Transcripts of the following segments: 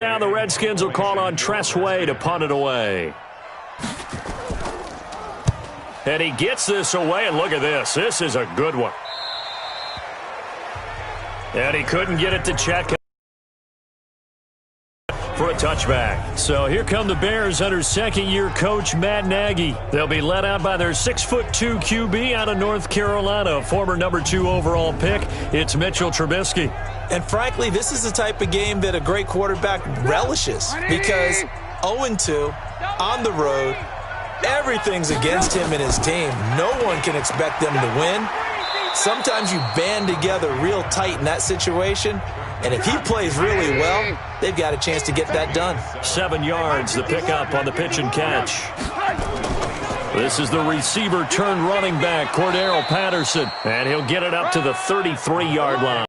Now the Redskins will call on Tressway to punt it away. And he gets this away, and look at this. This is a good one. And he couldn't get it to check for a touchback. So here come the Bears under second-year coach Matt Nagy. They'll be led out by their 6'2" QB out of North Carolina, former #2 overall pick. It's Mitchell Trubisky. And frankly, this is the type of game that a great quarterback relishes because 0-2 on the road, everything's against him and his team. No one can expect them to win. Sometimes you band together real tight in that situation, and if he plays really well, they've got a chance to get that done. 7 yards, the pickup on the pitch and catch. This is the receiver turned running back, Cordero Patterson, and he'll get it up to the 33-yard line.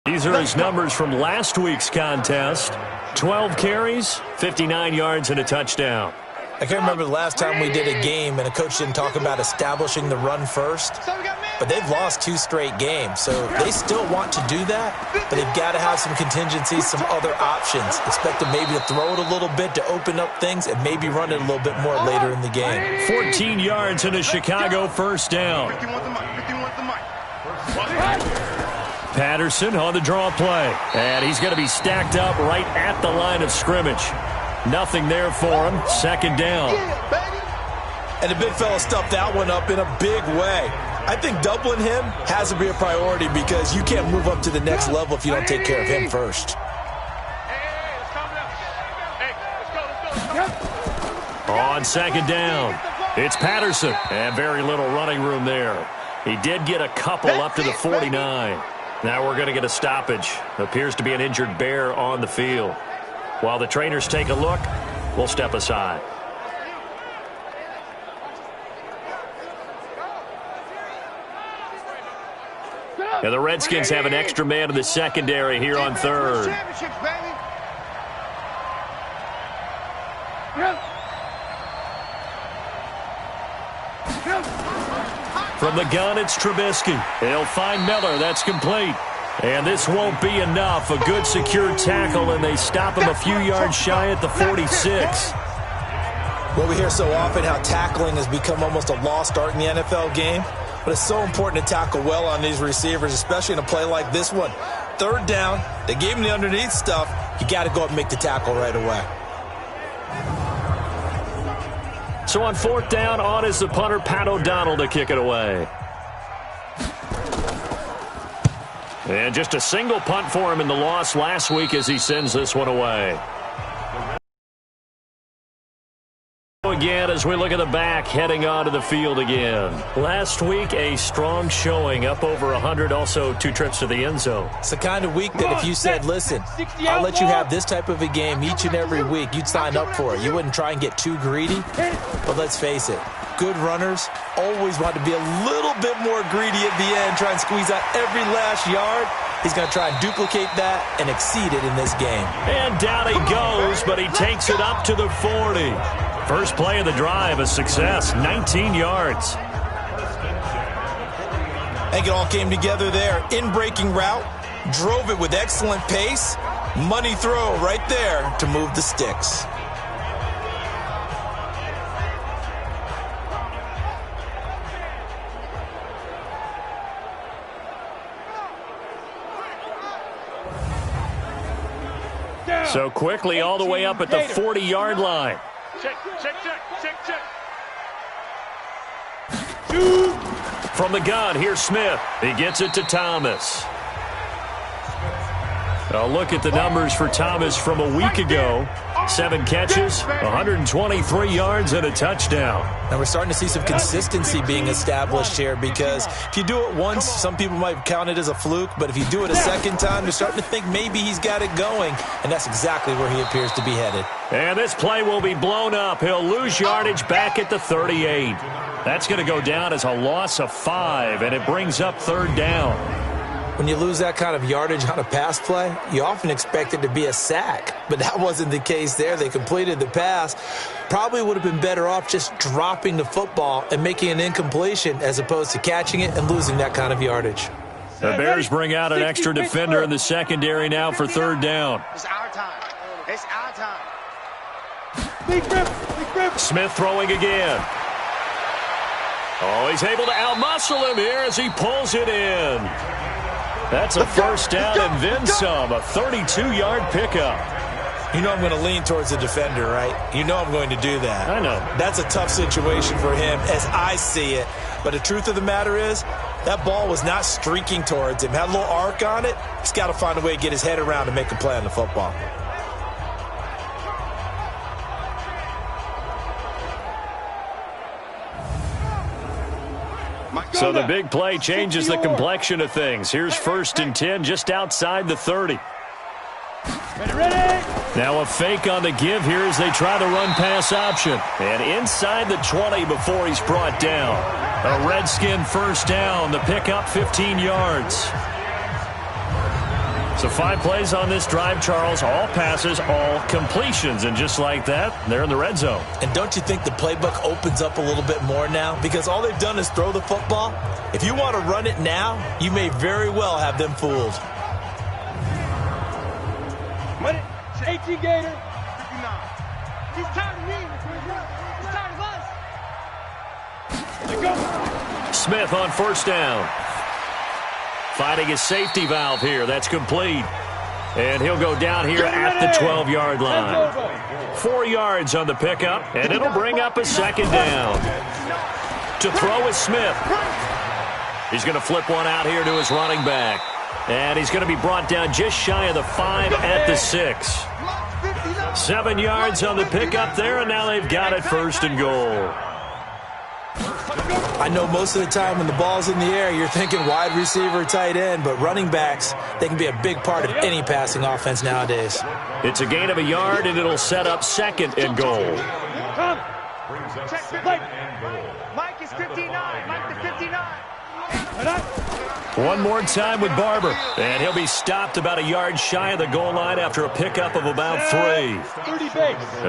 These are his numbers from last week's contest. 12 carries, 59 yards, and a touchdown. I can't remember the last time we did a game and a coach didn't talk about establishing the run first. But they've lost 2 straight games, so they still want to do that, but they've got to have some contingencies, some other options. Expect them maybe to throw it a little bit to open up things and maybe run it a little bit more later in the game. 14 yards and a Chicago first down. Patterson on the draw play. And he's going to be stacked up right at the line of scrimmage. Nothing there for him. Second down. And the big fella stuffed that one up in a big way. I think doubling him has to be a priority because you can't move up to the next level if you don't take care of him first. On second down, it's Patterson. And very little running room there. He did get a couple up to the 49. Now we're going to get a stoppage. Appears to be an injured Bear on the field. While the trainers take a look, we'll step aside. And the Redskins have an extra man in the secondary here on third. From the gun, it's Trubisky. They'll find Miller. That's complete. And this won't be enough. A good secure tackle, and they stop him a few yards shy at the 46. Well, we hear so often how tackling has become almost a lost art in the NFL game. But it's so important to tackle well on these receivers, especially in a play like this one. Third down, they gave him the underneath stuff. You got to go up and make the tackle right away. So on fourth down, on is the punter, Pat O'Donnell, to kick it away. And just a single punt for him in the loss last week as he sends this one away. Again as we look at the back heading onto the field again. Last week a strong showing, up over 100, also 2 trips to the end zone. It's the kind of week that if you said, listen, I'll let you have this type of a game each and every week, you'd sign up for it. You wouldn't try and get too greedy. But let's face it, good runners always want to be a little bit more greedy at the end, try and squeeze out every last yard. He's going to try and duplicate that and exceed it in this game. And down he goes, but he takes it up to the 40. First play of the drive, a success, 19 yards. I think it all came together there. In-breaking route, drove it with excellent pace. Money throw right there to move the sticks. So quickly all the way up at the 40-yard line. Check. From the gun, here's Smith. He gets it to Thomas. A look at the numbers for Thomas from a week ago. 7 catches, 123 yards, and a touchdown. And we're starting to see some consistency being established here because if you do it once, some people might count it as a fluke, but if you do it a second time, you're starting to think maybe he's got it going, and that's exactly where he appears to be headed. And this play will be blown up. He'll lose yardage back at the 38. That's going to go down as a loss of 5, and it brings up third down. When you lose that kind of yardage on a pass play, you often expect it to be a sack. But that wasn't the case there. They completed the pass. Probably would have been better off just dropping the football and making an incompletion as opposed to catching it and losing that kind of yardage. The Bears bring out an extra defender in the secondary now for third down. It's our time. It's our time. Smith throwing again. Oh, he's able to outmuscle him here as he pulls it in. That's a first down and then some, a 32-yard pickup. You know I'm going to lean towards the defender, right? You know I'm going to do that. I know. That's a tough situation for him as I see it. But the truth of the matter is, that ball was not streaking towards him. Had a little arc on it. He's got to find a way to get his head around and make a play on the football. So the big play changes the complexion of things. Here's 1st and 10 just outside the 30. Now a fake on the give here as they try the run-pass option. And inside the 20 before he's brought down. A Redskin first down. The pickup 15 yards. So 5 plays on this drive, Charles. All passes, all completions. And just like that, they're in the red zone. And don't you think the playbook opens up a little bit more now? Because all they've done is throw the football. If you want to run it now, you may very well have them fooled. 18 Gator. 59. He's tired of me. He's tired of us. Go. Smith on first down. Finding his safety valve here. That's complete. And he'll go down here at the 12-yard line. 4 yards on the pickup, and it'll bring up a second down. To throw is Smith. He's going to flip one out here to his running back. And he's going to be brought down just shy of the 5 at the 6. 7 yards on the pickup there, and now they've got it 1st and goal. I know most of the time when the ball's in the air, you're thinking wide receiver, tight end, but running backs, they can be a big part of any passing offense nowadays. It's a gain of a yard, and it'll set up 2nd and goal. Mike is 59. Mike the 59. One more time with Barber, and he'll be stopped about a yard shy of the goal line after a pickup of about 3.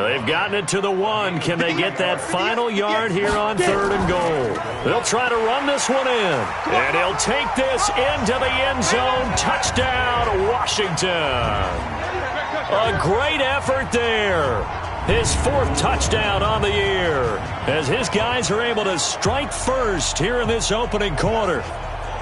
They've gotten it to the 1. Can they get that final yard here on 3rd and goal? They'll try to run this one in, and he'll take this into the end zone. Touchdown, Washington. A great effort there. His 4th touchdown on the year as his guys are able to strike first here in this opening quarter.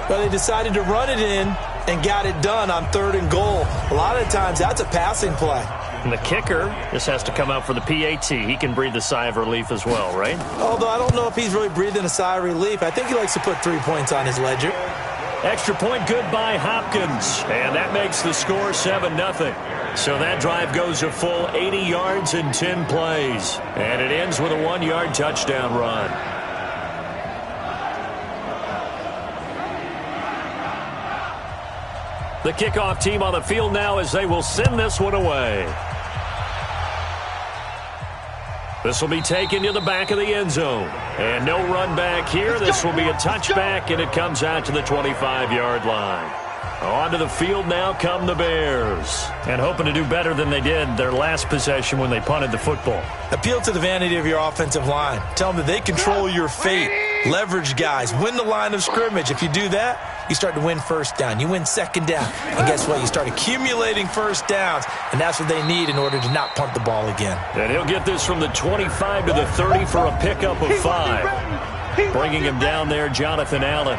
Well, they decided to run it in and got it done on 3rd and goal. A lot of times, that's a passing play. And the kicker, this has to come out for the PAT. He can breathe a sigh of relief as well, right? Although I don't know if he's really breathing a sigh of relief. I think he likes to put 3 points on his ledger. Extra point good by Hopkins. And that makes the score 7-0. So that drive goes a full 80 yards in 10 plays. And it ends with a 1-yard touchdown run. The kickoff team on the field now as they will send this one away. This will be taken to the back of the end zone. And no run back here. This will be a touchback, and it comes out to the 25-yard line. Onto the field now come the Bears. And hoping to do better than they did their last possession when they punted the football. Appeal to the vanity of your offensive line. Tell them that they control your fate. Leverage guys. Win the line of scrimmage. If you do that, you start to win first down. You win second down. And guess what? You start accumulating first downs. And that's what they need in order to not punt the ball again. And he'll get this from the 25 to the 30 for a pickup of 5. Bringing him down there, Jonathan Allen.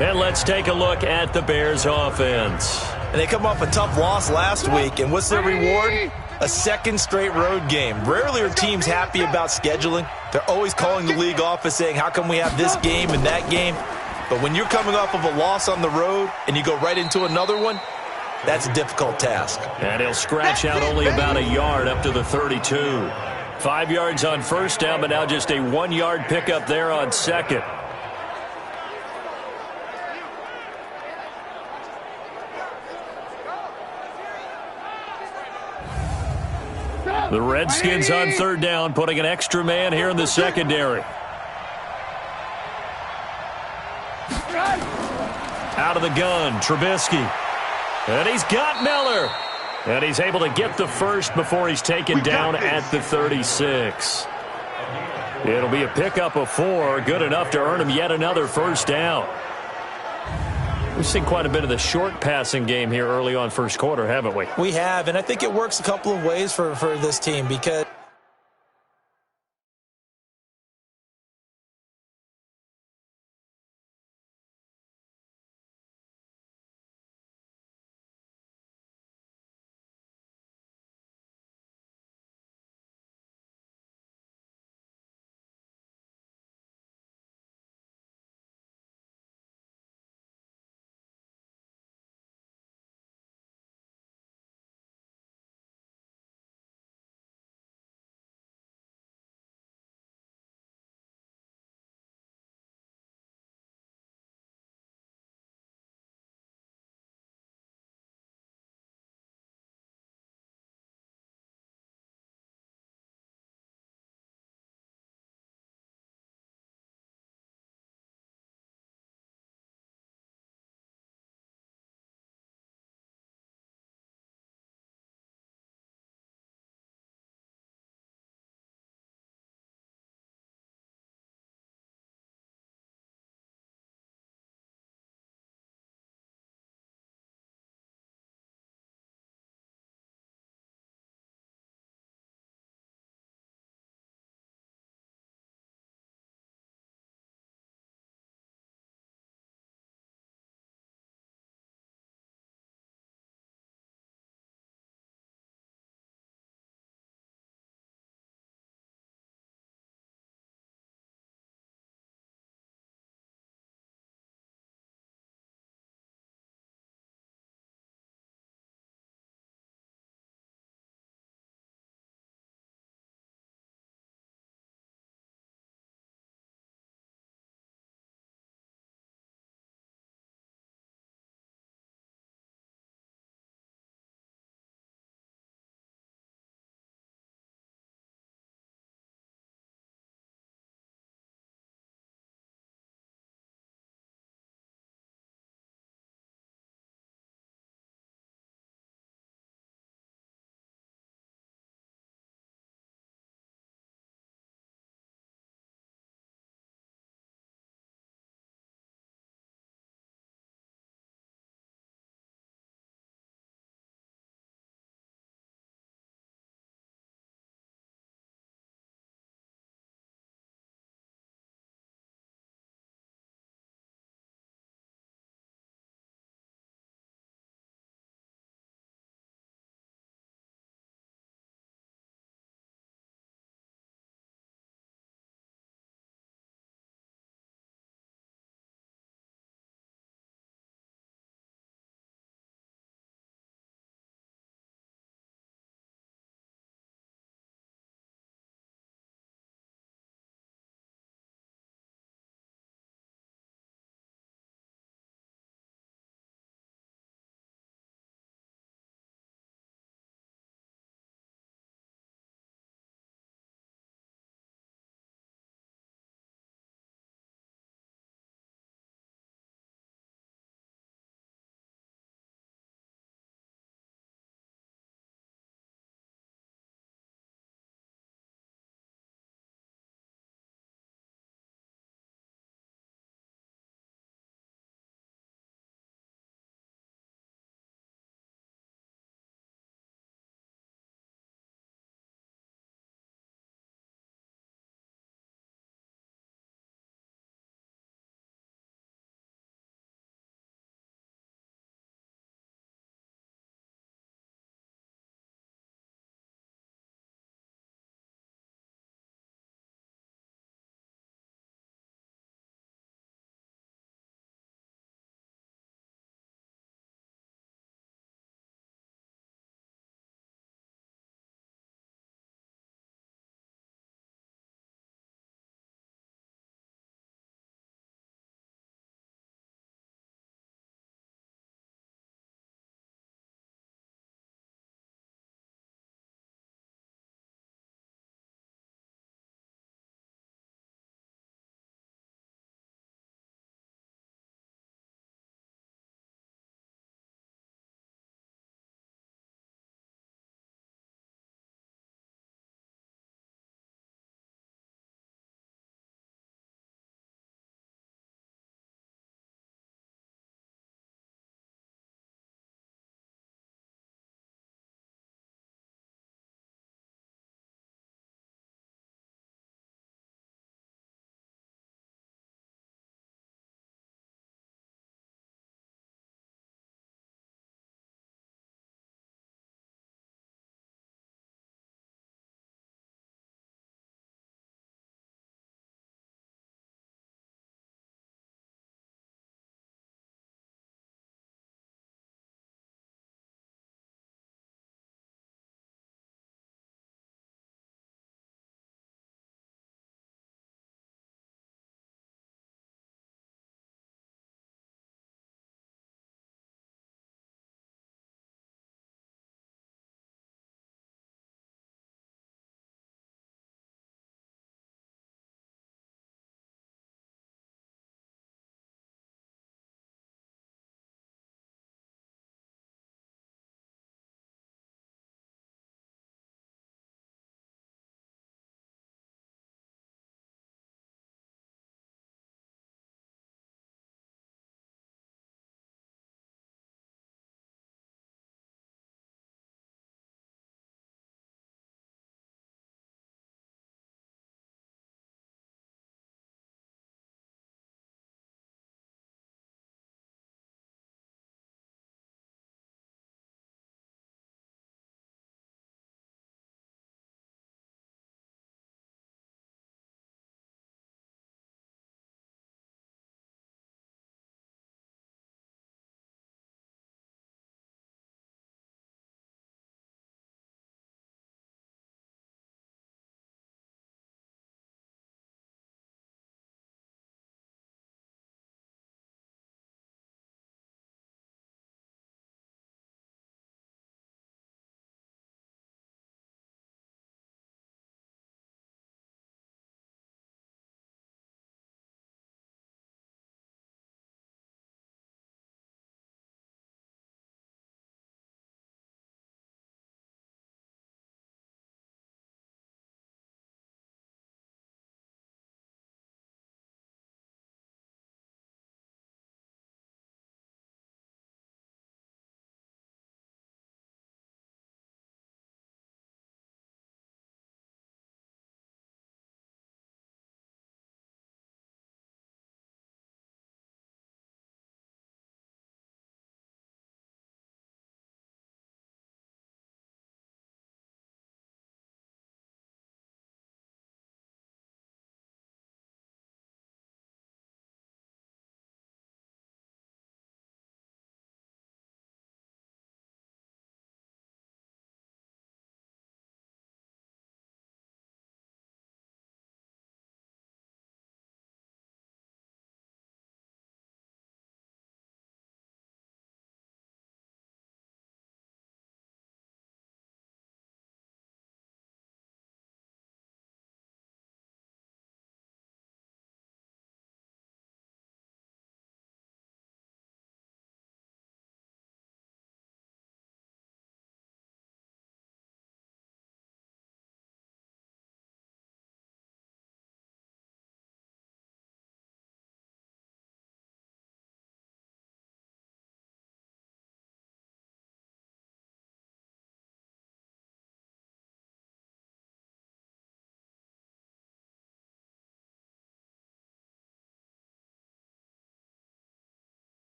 And let's take a look at the Bears offense. And they come off a tough loss last week. And what's their reward? A 2nd straight road game. Rarely are teams happy about scheduling. They're always calling the league office saying, how come we have this game and that game? But when you're coming off of a loss on the road and you go right into another one, that's a difficult task. And he'll scratch out only about a yard up to the 32. 5 yards on first down, but now just a 1-yard pickup there on 2nd. The Redskins on 3rd down, putting an extra man here in the secondary. Out of the gun, Trubisky. And he's got Miller. And he's able to get the first before he's taken down at the 36. It'll be a pickup of 4, good enough to earn him yet another first down. We've seen quite a bit of the short passing game here early on first quarter, haven't we? We have, and I think it works a couple of ways for this team because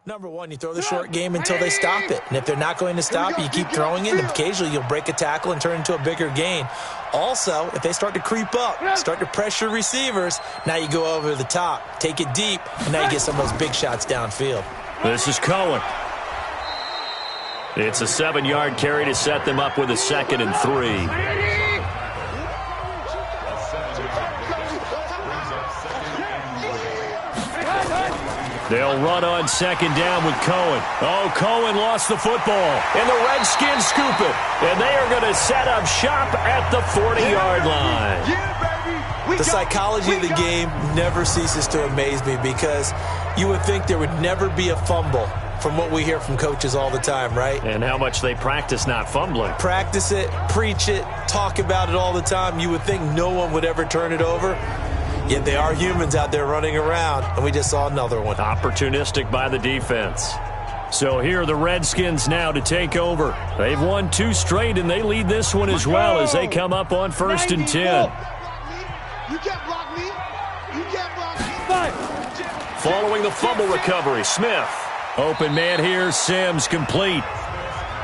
Number one, you throw the short game until they stop it. And if they're not going to stop it, you keep throwing it. And occasionally, you'll break a tackle and turn into a bigger gain. Also, if they start to creep up, start to pressure receivers, now you go over the top, take it deep, and now you get some of those big shots downfield. This is Cohen. It's a 7-yard carry to set them up with a 2nd and 3. They'll run on 2nd down with Cohen. Oh, Cohen lost the football, and the Redskins scoop it. And they are going to set up shop at the 40-yard line. The psychology of the game never ceases to amaze me because you would think there would never be a fumble from what we hear from coaches all the time, right? And how much they practice not fumbling. Practice it, preach it, talk about it all the time. You would think no one would ever turn it over. Yet they are humans out there running around, and we just saw another one. Opportunistic by the defense. So here are the Redskins now to take over. They've won 2 straight, and they lead this one as well as they come up on 1st and 10. You can't block me. You can't block me. Following the fumble recovery, Smith. Open man here, Sims complete.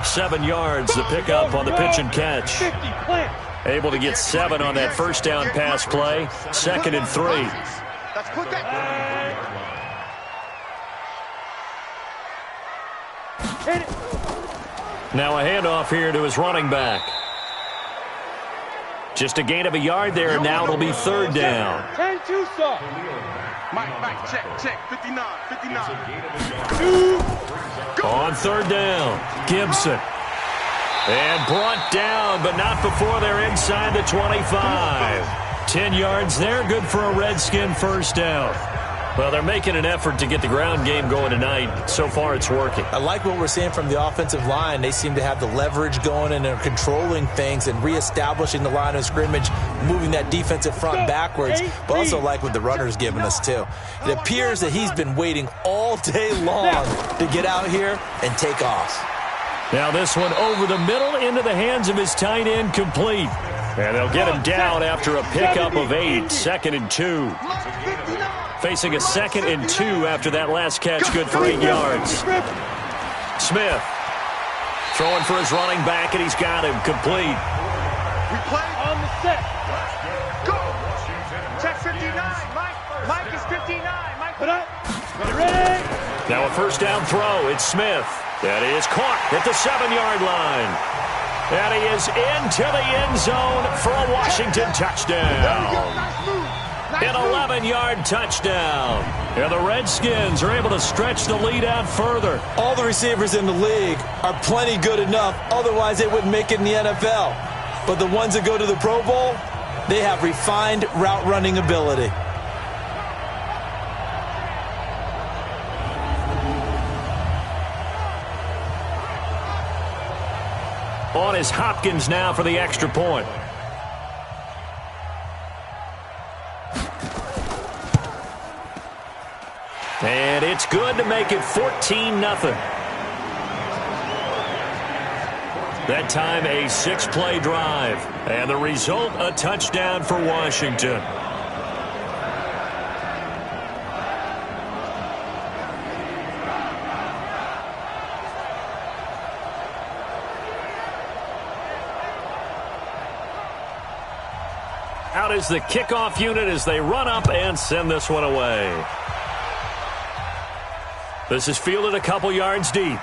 7 yards, the pickup on the pitch and catch. 50, plant. Able to get 7 on that 1st down pass play. 2nd and 3. Let's put that. Hit it. Now a handoff here to his running back. Just a gain of a yard there, and now it'll be 3rd down. 10-2, sir. Mike, check. 59. On 3rd down, Gibson. And brought down, but not before they're inside the 25. 10 yards there, good for a Redskin 1st down. Well, they're making an effort to get the ground game going tonight. So far, it's working. I like what we're seeing from the offensive line. They seem to have the leverage going, and they're controlling things and reestablishing the line of scrimmage, moving that defensive front backwards, but also like what the runner's giving us, too. It appears that he's been waiting all day long to get out here and take off. Now this one over the middle into the hands of his tight end, complete. And they'll get him down after a pickup of 8, 2nd and 2. Facing a 2nd and 2 after that last catch, good for 8 yards. Smith throwing for his running back, and he's got him complete. We play on the set. Go. Check 59. Mike is 59. Mike, put up. Ready. Now a 1st down throw. It's Smith. That is caught at the 7-yard line. And he is into the end zone for a Washington touchdown. An 11-yard touchdown. And the Redskins are able to stretch the lead out further. All the receivers in the league are plenty good enough. Otherwise, they wouldn't make it in the NFL. But the ones that go to the Pro Bowl, they have refined route running ability. On is Hopkins now for the extra point. And it's good to make it 14-0. That time a 6-play drive. And the result, a touchdown for Washington. Out is the kickoff unit as they run up and send this one away. This is fielded a couple yards deep.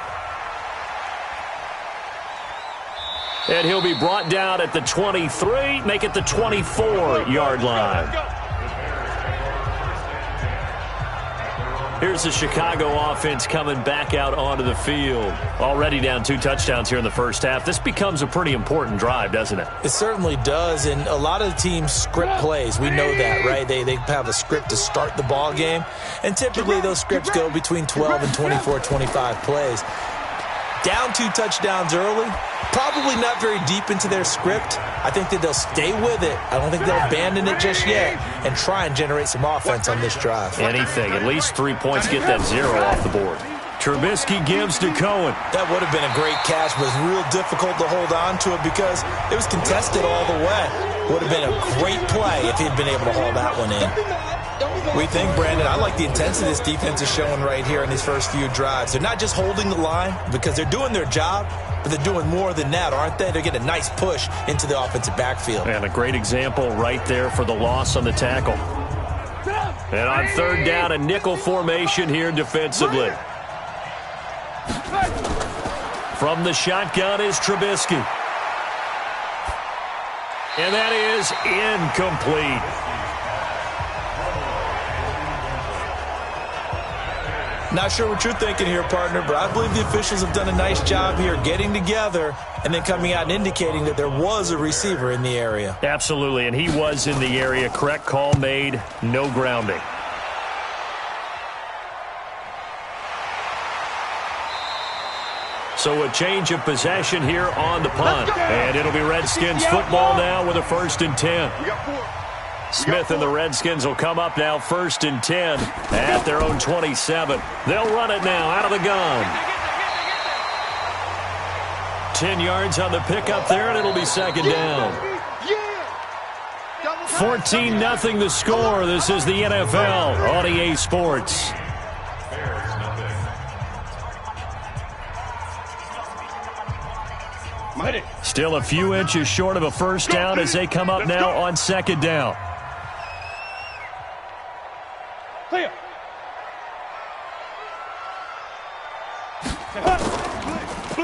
And he'll be brought down at the 23, make it the 24-yard line. Here's the Chicago offense coming back out onto the field. Already down 2 touchdowns here in the first half. This becomes a pretty important drive, doesn't it? It certainly does, and a lot of the teams script plays. We know that, right? They have a script to start the ball game, and typically those scripts go between 12 and 24, 25 plays. Down 2 touchdowns early, probably not very deep into their script. I think that they'll stay with it. I don't think they'll abandon it just yet and try and generate some offense on this drive. Anything. At least 3 points, get that 0 off the board. Trubisky gives to Cohen. That would have been a great catch, but it's real difficult to hold on to it because it was contested all the way. Would have been a great play if he'd been able to haul that one in. We think, Brandon, I like the intensity this defense is showing right here in these first few drives. They're not just holding the line because they're doing their job, but they're doing more than that, aren't they? They're getting a nice push into the offensive backfield. And a great example right there for the loss on the tackle. And on third down, a nickel formation here defensively. From the shotgun is Trubisky. And that is incomplete. Not sure what you're thinking here, partner, but I believe the officials have done a nice job here getting together and then coming out and indicating that there was a receiver in the area. Absolutely, and he was in the area. Correct call made, no grounding. So a change of possession here on the punt. And it'll be Redskins football now with a 1st and 10. Smith and the Redskins will come up now 1st and 10 at their own 27. They'll run it now out of the gun. 10 yards on the pickup there, and it'll be 2nd down. 14-0 the score. This is the NFL on EA Sports. Still a few inches short of a 1st down as they come up now on 2nd down.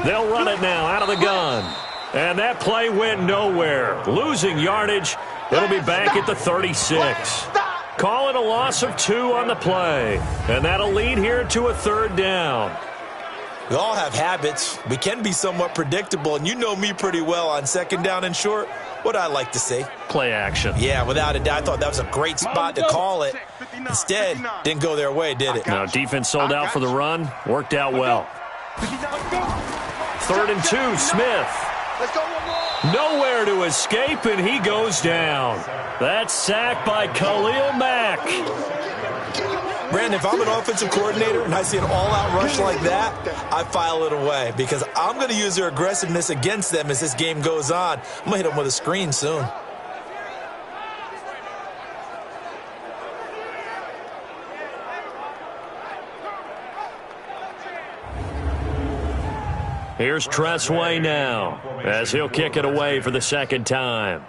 They'll run it now out of the gun. And that play went nowhere. Losing yardage. It'll be back at the 36. Calling a loss of 2 on the play. And that'll lead here to a 3rd down. We all have habits. We can be somewhat predictable, and you know me pretty well on 2nd down and short. What I like to say? Play action. Yeah, without a doubt. I thought that was a great spot to call it. Instead, didn't go their way, did it? No, defense sold out for the run. Worked out well. 3rd and 2, Smith. Nowhere to escape, and he goes down. That's sacked by Khalil Mack. Brandon, if I'm an offensive coordinator and I see an all-out rush like that, I file it away because I'm going to use their aggressiveness against them as this game goes on. I'm going to hit them with a screen soon. Here's Tressway now as he'll kick it away for the 2nd time.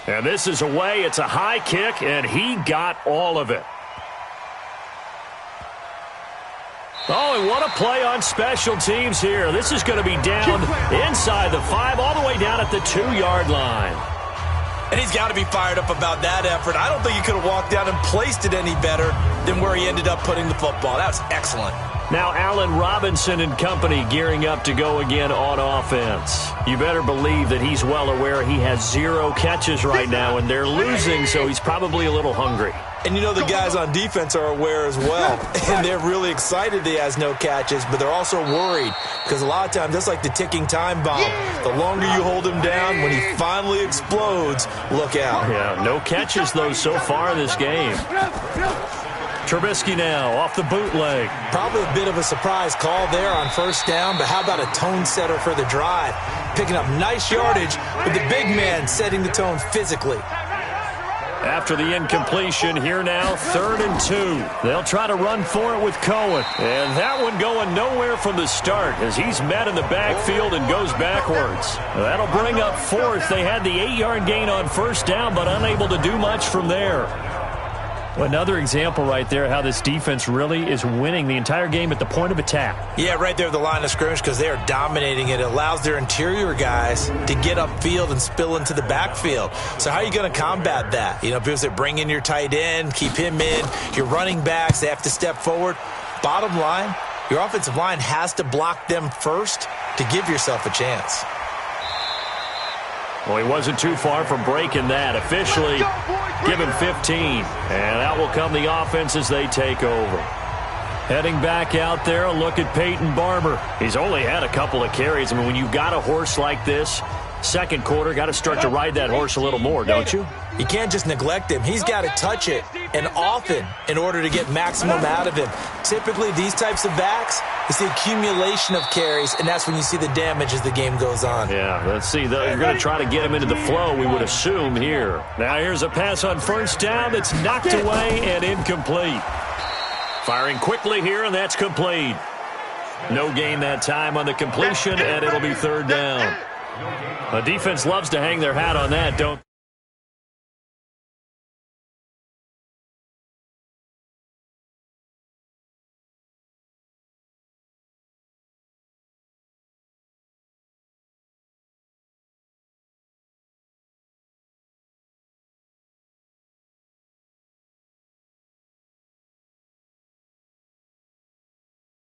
And this is away. It's a high kick, and he got all of it. Oh, and what a play on special teams here. This is going to be down inside the 5, all the way down at the 2-yard line. And he's got to be fired up about that effort. I don't think he could have walked down and placed it any better than where he ended up putting the football. That was excellent. Now Allen Robinson and company gearing up to go again on offense. You better believe that he's well aware he has 0 catches right now, and they're losing, so he's probably a little hungry. And you know the guys on defense are aware as well. And they're really excited he has no catches, but they're also worried because a lot of times that's like the ticking time bomb. The longer you hold him down, when he finally explodes, look out. Yeah, no catches, though, so far in this game. Trubisky now off the bootleg. Probably a bit of a surprise call there on 1st down, but how about a tone setter for the drive? Picking up nice yardage with the big man setting the tone physically. After the incompletion, here now, 3rd and 2. They'll try to run for it with Cohen. And that one going nowhere from the start as he's met in the backfield and goes backwards. That'll bring up 4th. They had the 8-yard gain on 1st down, but unable to do much from there. Another example right there how this defense really is winning the entire game at the point of attack. Yeah, right there at the line of scrimmage because they are dominating it. It allows their interior guys to get upfield and spill into the backfield. So how are you going to combat that? You know, because they bring in your tight end, keep him in. Your running backs, they have to step forward. Bottom line, your offensive line has to block them first to give yourself a chance. Well, he wasn't too far from breaking that. Officially given 15. And out will come the offense as they take over. Heading back out there, a look at Peyton Barber. He's only had a couple of carries. I mean, when you've got a horse like this, 2nd quarter, got to start to ride that horse a little more, don't you? You can't just neglect him. He's got to touch it, and often, in order to get maximum out of him. Typically, these types of backs, It's the accumulation of carries, and that's when you see the damage as the game goes on. Yeah, let's see. You're going to try to get him into the flow, we would assume here. Now here's a pass on first down that's knocked away and incomplete. Firing quickly here, and that's complete. No gain that time on the completion, and it'll be third down. The defense loves to hang their hat on that, don't they?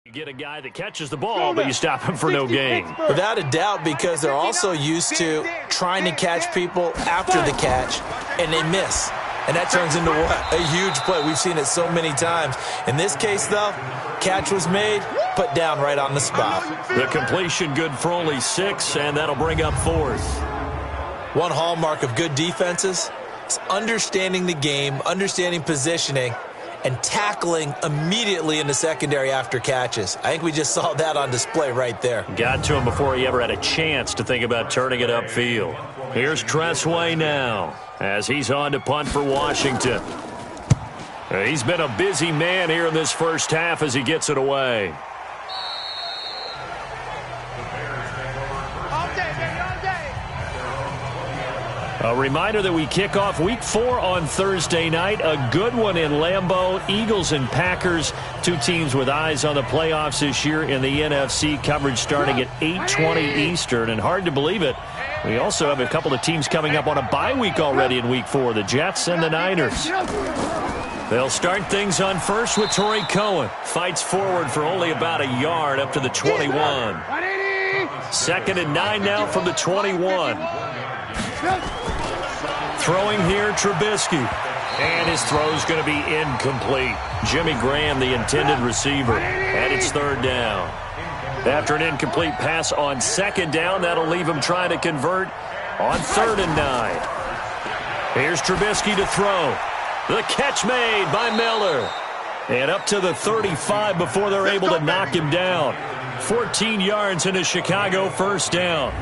You get a guy that catches the ball, but you stop him for no gain. Without a doubt, because they're also used to trying to catch people after the catch, and they miss. And that turns into a huge play. We've seen it so many times. In this case, though, catch was made, put down right on the spot. The completion good for only 6, and that'll bring up fourth. One hallmark of good defenses is understanding the game, understanding positioning, and tackling immediately in the secondary after catches. I think we just saw that on display right there. Got to him before he ever had a chance to think about turning it upfield. Here's Tressway now as he's on to punt for Washington. He's been a busy man here in this first half as he gets it away. A reminder that we kick off Week 4 on Thursday night. A good one in Lambeau. Eagles and Packers, two teams with eyes on the playoffs this year in the NFC. Coverage starting at 8:20 Eastern. And hard to believe it, we also have a couple of teams coming up on a bye week already in Week 4, the Jets and the Niners. They'll start things on first with Torrey Cohen. Fights forward for only about a yard up to the 21. 2nd and 9 now from the 21. Throwing here, Trubisky. And his throw's going to be incomplete. Jimmy Graham, the intended receiver. And it's third down. After an incomplete pass on 2nd down, that'll leave him trying to convert on 3rd and 9. Here's Trubisky to throw. The catch made by Miller. And up to the 35 before they're able to knock him down. 14 yards into Chicago, first down.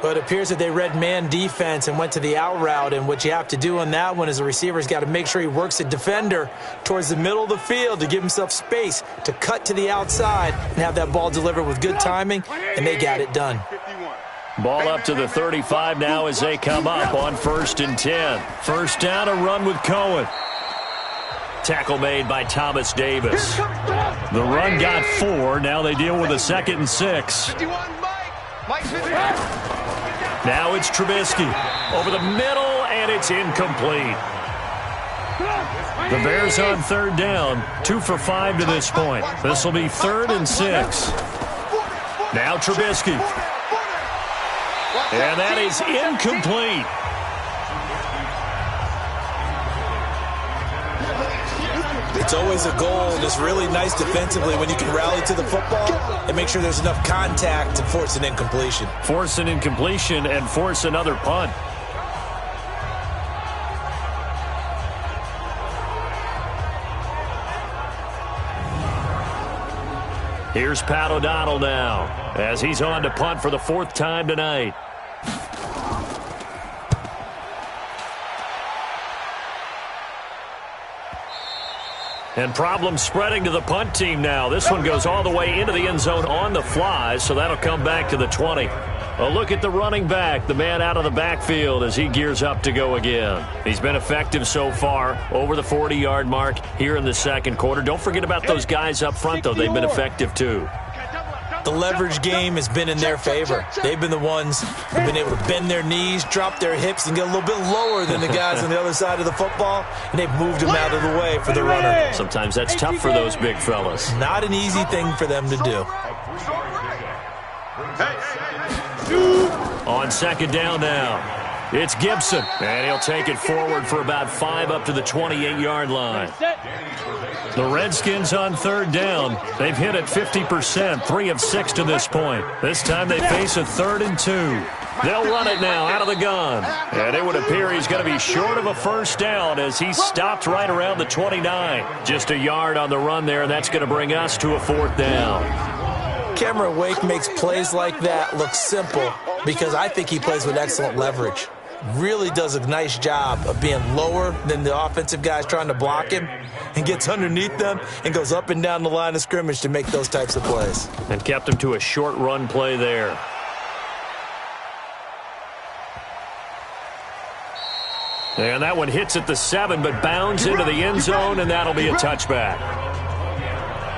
But it appears that they read man defense and went to the out route. And what you have to do on that one is the receiver's got to make sure he works the defender towards the middle of the field to give himself space to cut to the outside and have that ball delivered with good timing, and they got it done. Ball up to the 35 now as they come up on 1st and 10. First down, a run with Cohen. Tackle made by Thomas Davis. The run got 4. Now they deal with a 2nd and 6. Now it's Trubisky over the middle, and it's incomplete. The Bears on 3rd down, 2 for 5 to this point. This will be 3rd and 6. Now Trubisky. And that is incomplete. It's always a goal, and it's really nice defensively when you can rally to the football and make sure there's enough contact to force an incompletion. Force an incompletion and force another punt. Here's Pat O'Donnell now as he's on to punt for the 4th time tonight. And problems spreading to the punt team now. This one goes all the way into the end zone on the fly, so that'll come back to the 20. A look at the running back, the man out of the backfield as he gears up to go again. He's been effective so far, over the 40-yard mark here in the 2nd quarter. Don't forget about those guys up front, though. They've been effective, too. The leverage game has been in their favor. They've been the ones who've been able to bend their knees, drop their hips, and get a little bit lower than the guys on the other side of the football, and they've moved them out of the way for the runner. Sometimes that's tough for those big fellas. Not an easy thing for them to do. On 2nd down now. It's Gibson, and he'll take it forward for about 5 up to the 28-yard line. The Redskins on 3rd down. They've hit it 50%, 3 of 6 to this point. This time they face a 3rd and 2. They'll run it now out of the gun. And it would appear he's going to be short of a first down as he stopped right around the 29. Just a yard on the run there, and that's going to bring us to a fourth down. Cameron Wake makes plays like that look simple because I think he plays with excellent leverage. Really does a nice job of being lower than the offensive guys trying to block him and gets underneath them and goes up and down the line of scrimmage to make those types of plays. And kept him to a short run play there. And that one hits at the 7, but bounds into the end zone, and that'll be a touchback.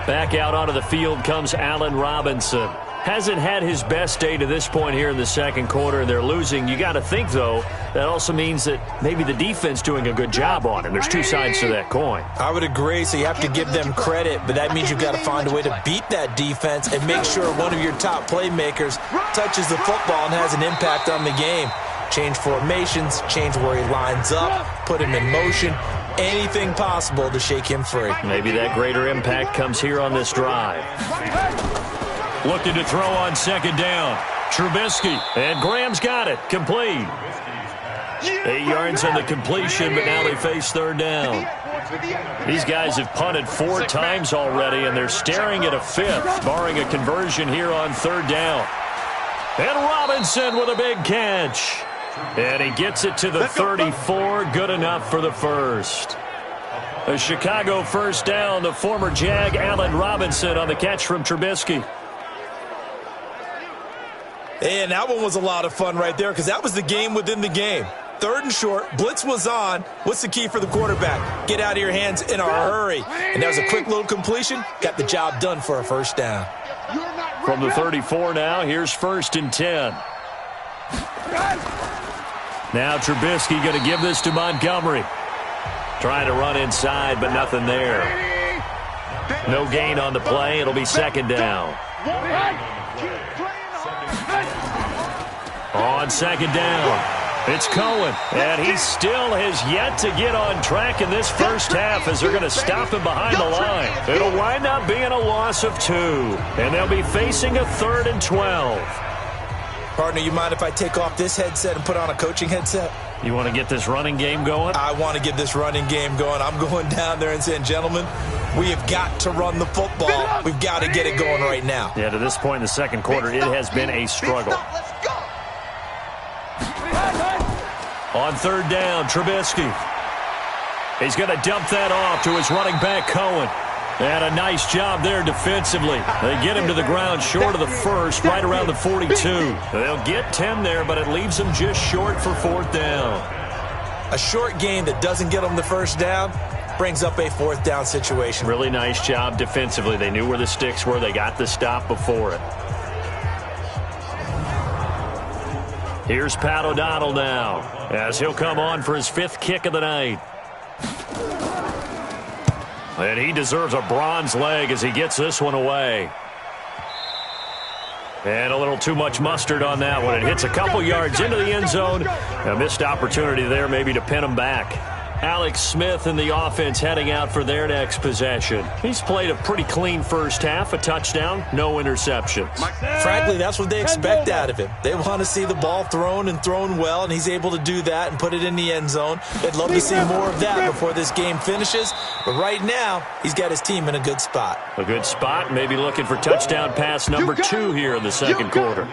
Back out onto the field comes Allen Robinson. Hasn't had his best day to this point here in the second quarter, and they're losing. You got to think, though, that also means that maybe the defense doing a good job on him. There's two sides to that coin. I would agree, so you have to give them credit, but that means you've got to find a way to beat that defense and make sure one of your top playmakers touches the football and has an impact on the game. Change formations, change where he lines up, put him in motion, anything possible to shake him free. Maybe that greater impact comes here on this drive. Looking to throw on second down. Trubisky, and Graham's got it, complete. 8 yards on the completion, but now they face third down. These guys have punted 4 times already, and they're staring at a 5th, barring a conversion here on third down. And Robinson with a big catch. And he gets it to the 34, good enough for the first. A Chicago first down, the former Jag Allen Robinson on the catch from Trubisky. And that one was a lot of fun right there because that was the game within the game. Third and short, blitz was on. What's the key for the quarterback? Get out of your hands in a hurry. And that was a quick little completion. Got the job done for a first down. From the 34 now, here's 1st and 10. Now Trubisky going to give this to Montgomery. Trying to run inside, but nothing there. No gain on the play. It'll be second down. On second down, it's Cohen, and he still has yet to get on track in this first half as they're going to stop him behind the line. It'll wind up being a loss of 2, and they'll be facing a 3rd and 12. Partner, you mind if I take off this headset and put on a coaching headset? You want to get this running game going? I want to get this running game going. I'm going down there and saying, gentlemen, we have got to run the football. We've got to get it going right now. Yeah, to this point in the second quarter, it has been a struggle. On third down, Trubisky. He's going to dump that off to his running back, Cohen. And a nice job there defensively. They get him to the ground short of the first, right around the 42. They'll get 10 there, but it leaves them just short for fourth down. A short gain that doesn't get them the first down brings up a fourth down situation. Really nice job defensively. They knew where the sticks were. They got the stop before it. Here's Pat O'Donnell now, as he'll come on for his 5th kick of the night. And he deserves a bronze leg as he gets this one away. And a little too much mustard on that one. It hits a couple yards into the end zone. A missed opportunity there maybe to pin him back. Alex Smith and the offense heading out for their next possession. He's played a pretty clean first half, a touchdown, no interceptions. Frankly, that's what they expect out of him. They want to see the ball thrown and thrown well, and he's able to do that and put it in the end zone. They'd love to see more of that before this game finishes. But right now, he's got his team in a good spot. A good spot, maybe looking for touchdown pass number 2 here in the second quarter.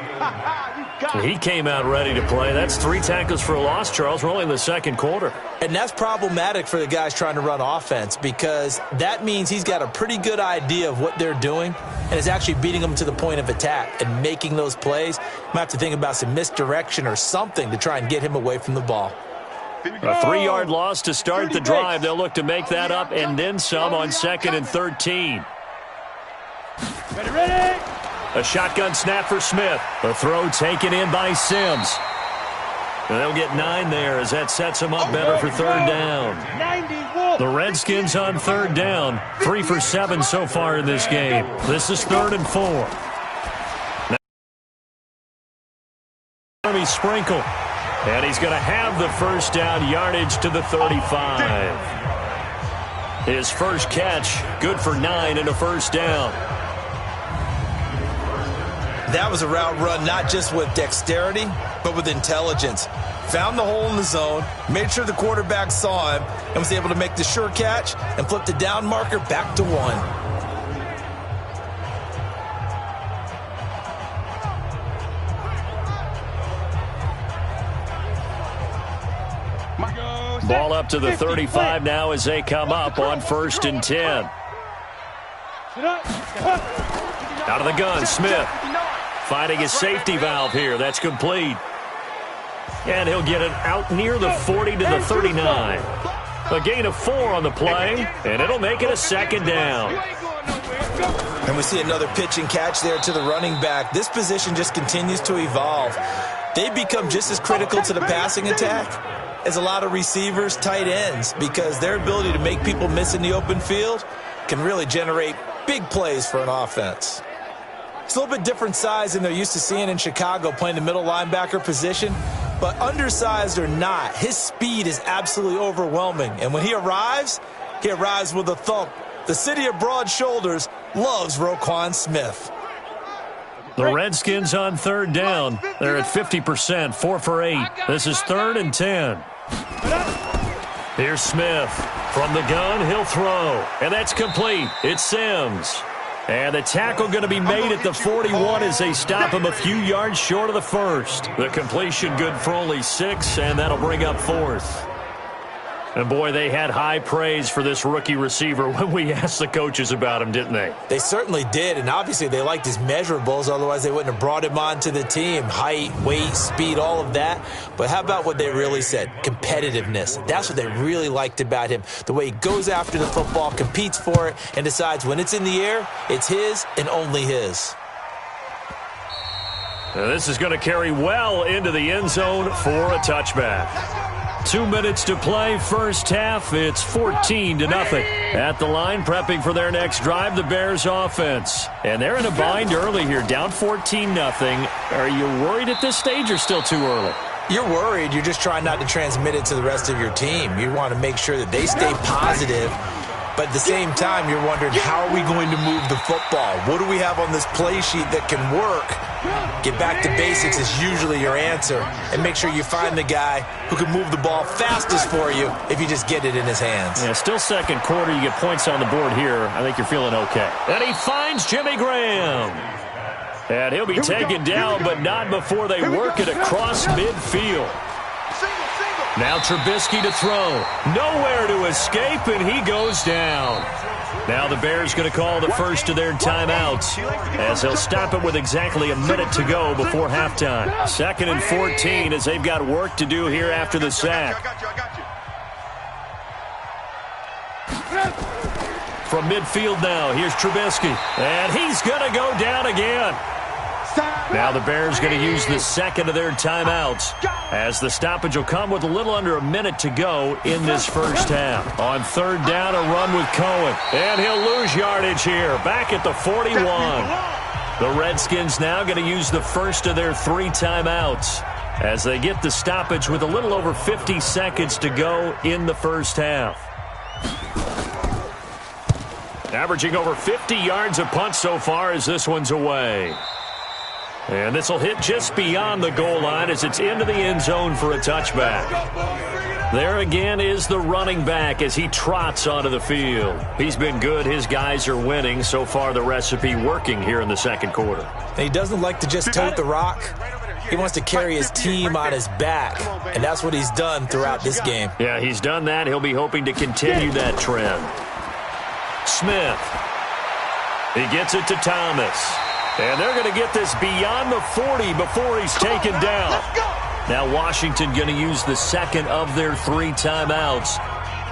He came out ready to play. That's 3 tackles for a loss, Charles. We're only in the second quarter. And that's problematic for the guys trying to run offense because that means he's got a pretty good idea of what they're doing and is actually beating them to the point of attack and making those plays. Might have to think about some misdirection or something to try and get him away from the ball. A 3-yard loss to start the drive. They'll look to make that up and then some on 2nd and 13. Ready? A shotgun snap for Smith. The throw taken in by Sims. And they'll get 9 there as that sets them up better for third down. The Redskins on third down. 3 for 7 so far in this game. This is 3rd and 4. Now Sprinkle. And he's going to have the first down yardage to the 35. His first catch, good for 9 and a first down. That was a route run not just with dexterity, but with intelligence. Found the hole in the zone, made sure the quarterback saw him, and was able to make the sure catch and flip the down marker back to 1. Ball up to the 35 now as they come up on 1st and 10. Out of the gun, Smith. Finding his safety valve here. That's complete. And he'll get it out near the 40 to the 39. A gain of 4 on the play, and it'll make it a 2nd down. And we see another pitch and catch there to the running back. This position just continues to evolve. They become just as critical to the passing attack as a lot of receivers, tight ends, because their ability to make people miss in the open field can really generate big plays for an offense. It's a little bit different size than they're used to seeing in Chicago, playing the middle linebacker position, but undersized or not, his speed is absolutely overwhelming, and when he arrives with a thump. The city of broad shoulders loves Roquan Smith. The Redskins on 3rd down. They're at 50%, 4 for 8. This is 3rd and 10. Here's Smith. From the gun, he'll throw. And that's complete. It's Sims. And the tackle going to be made at the 41 as they stop him a few yards short of the 1st. The completion good for only 6, and that'll bring up 4th. And, boy, they had high praise for this rookie receiver when we asked the coaches about him, didn't they? They certainly did, and obviously they liked his measurables. Otherwise, they wouldn't have brought him onto the team. Height, weight, speed, all of that. But how about what they really said? Competitiveness. That's what they really liked about him. The way he goes after the football, competes for it, and decides when it's in the air, it's his and only his. Now this is going to carry well into the end zone for a touchback. 2 minutes to play, 1st half. It's 14-0. At the line, prepping for their next drive, the Bears offense. And they're in a bind early here, down 14-0. Are you worried at this stage or still too early? You're worried. You're just trying not to transmit it to the rest of your team. You want to make sure that they stay positive. But at the same time, you're wondering, how are we going to move the football? What do we have on this play sheet that can work? Get back to basics is usually your answer. And make sure you find the guy who can move the ball fastest for you if you just get it in his hands. Yeah, still 2nd quarter. You get points on the board here. I think you're feeling okay. And he finds Jimmy Graham. And he'll be taken down, but not before they work it across midfield. Now Trubisky to throw. Nowhere to escape, and he goes down. Now the Bears going to call the first of their timeouts as they'll stop it with exactly a minute to go before halftime. 2nd and 14 as they've got work to do here after the sack. From midfield now, here's Trubisky. And he's going to go down again. Now the Bears going to use the 2nd of their timeouts as the stoppage will come with a little under a minute to go in this 1st half. On 3rd down, a run with Cohen. And he'll lose yardage here, back at the 41. The Redskins now going to use the 1st of their 3 timeouts as they get the stoppage with a little over 50 seconds to go in the 1st half. Averaging over 50 yards a punt so far as this one's away. And this will hit just beyond the goal line as it's into the end zone for a touchback. There again is the running back as he trots onto the field. He's been good. His guys are winning. So far, the recipe working here in the 2nd quarter. And he doesn't like to just tote the rock. He wants to carry his team on his back, and that's what he's done throughout this game. Yeah, he's done that. He'll be hoping to continue that trend. Smith. He gets it to Thomas. And they're going to get this beyond the 40 before he's taken down. Now Washington going to use the 2nd of their 3 timeouts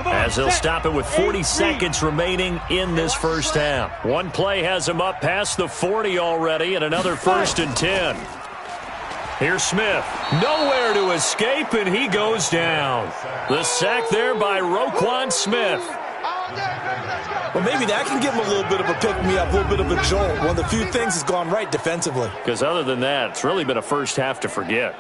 as they'll stop it with 40 seconds remaining in this 1st half. One play has him up past the 40 already, and another 1st and 10. Here's Smith. Nowhere to escape, and he goes down. The sack there by Roquan Smith. Well, maybe that can give him a little bit of a pick-me-up, a little bit of a jolt. One of the few things has gone right defensively. Because other than that, it's really been a 1st half to forget.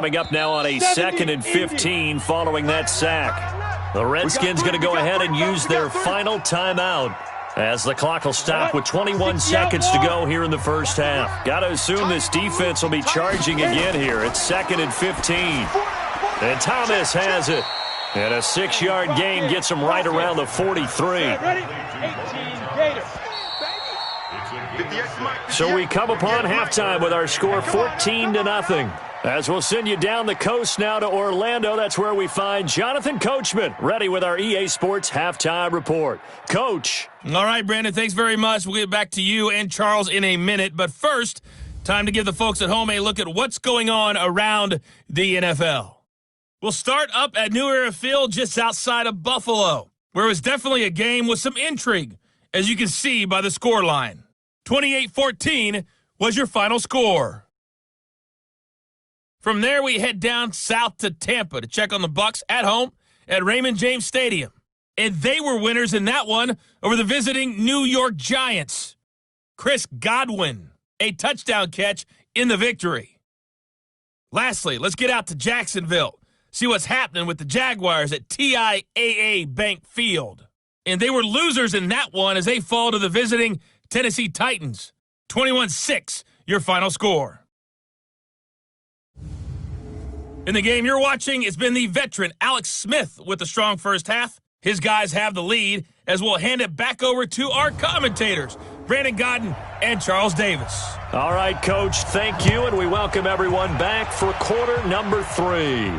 Coming up now on a 2nd and 15 following that sack. The Redskins going to go ahead and use their final timeout as the clock will stop with 21 seconds to go here in the first half. Got to assume this defense will be charging again here. It's 2nd and 15. And Thomas has it. And a 6-yard gain gets him right around the 43. So we come upon halftime with our score 14-0. As we'll send you down the coast now to Orlando, that's where we find Jonathan Coachman ready with our EA Sports Halftime Report. Coach. All right, Brandon, thanks very much. We'll get back to you and Charles in a minute. But first, time to give the folks at home a look at what's going on around the NFL. We'll start up at New Era Field just outside of Buffalo, where it was definitely a game with some intrigue, as you can see by the score line. 28-14 was your final score. From there, we head down south to Tampa to check on the Bucs at home at Raymond James Stadium. And they were winners in that one over the visiting New York Giants. Chris Godwin, a touchdown catch in the victory. Lastly, let's get out to Jacksonville, see what's happening with the Jaguars at TIAA Bank Field. And they were losers in that one as they fall to the visiting Tennessee Titans. 21-6, your final score. In the game you're watching, it's been the veteran Alex Smith with a strong first half. His guys have the lead as we'll hand it back over to our commentators, Brandon Godden and Charles Davis. All right, Coach, thank you, and we welcome everyone back for quarter number 3.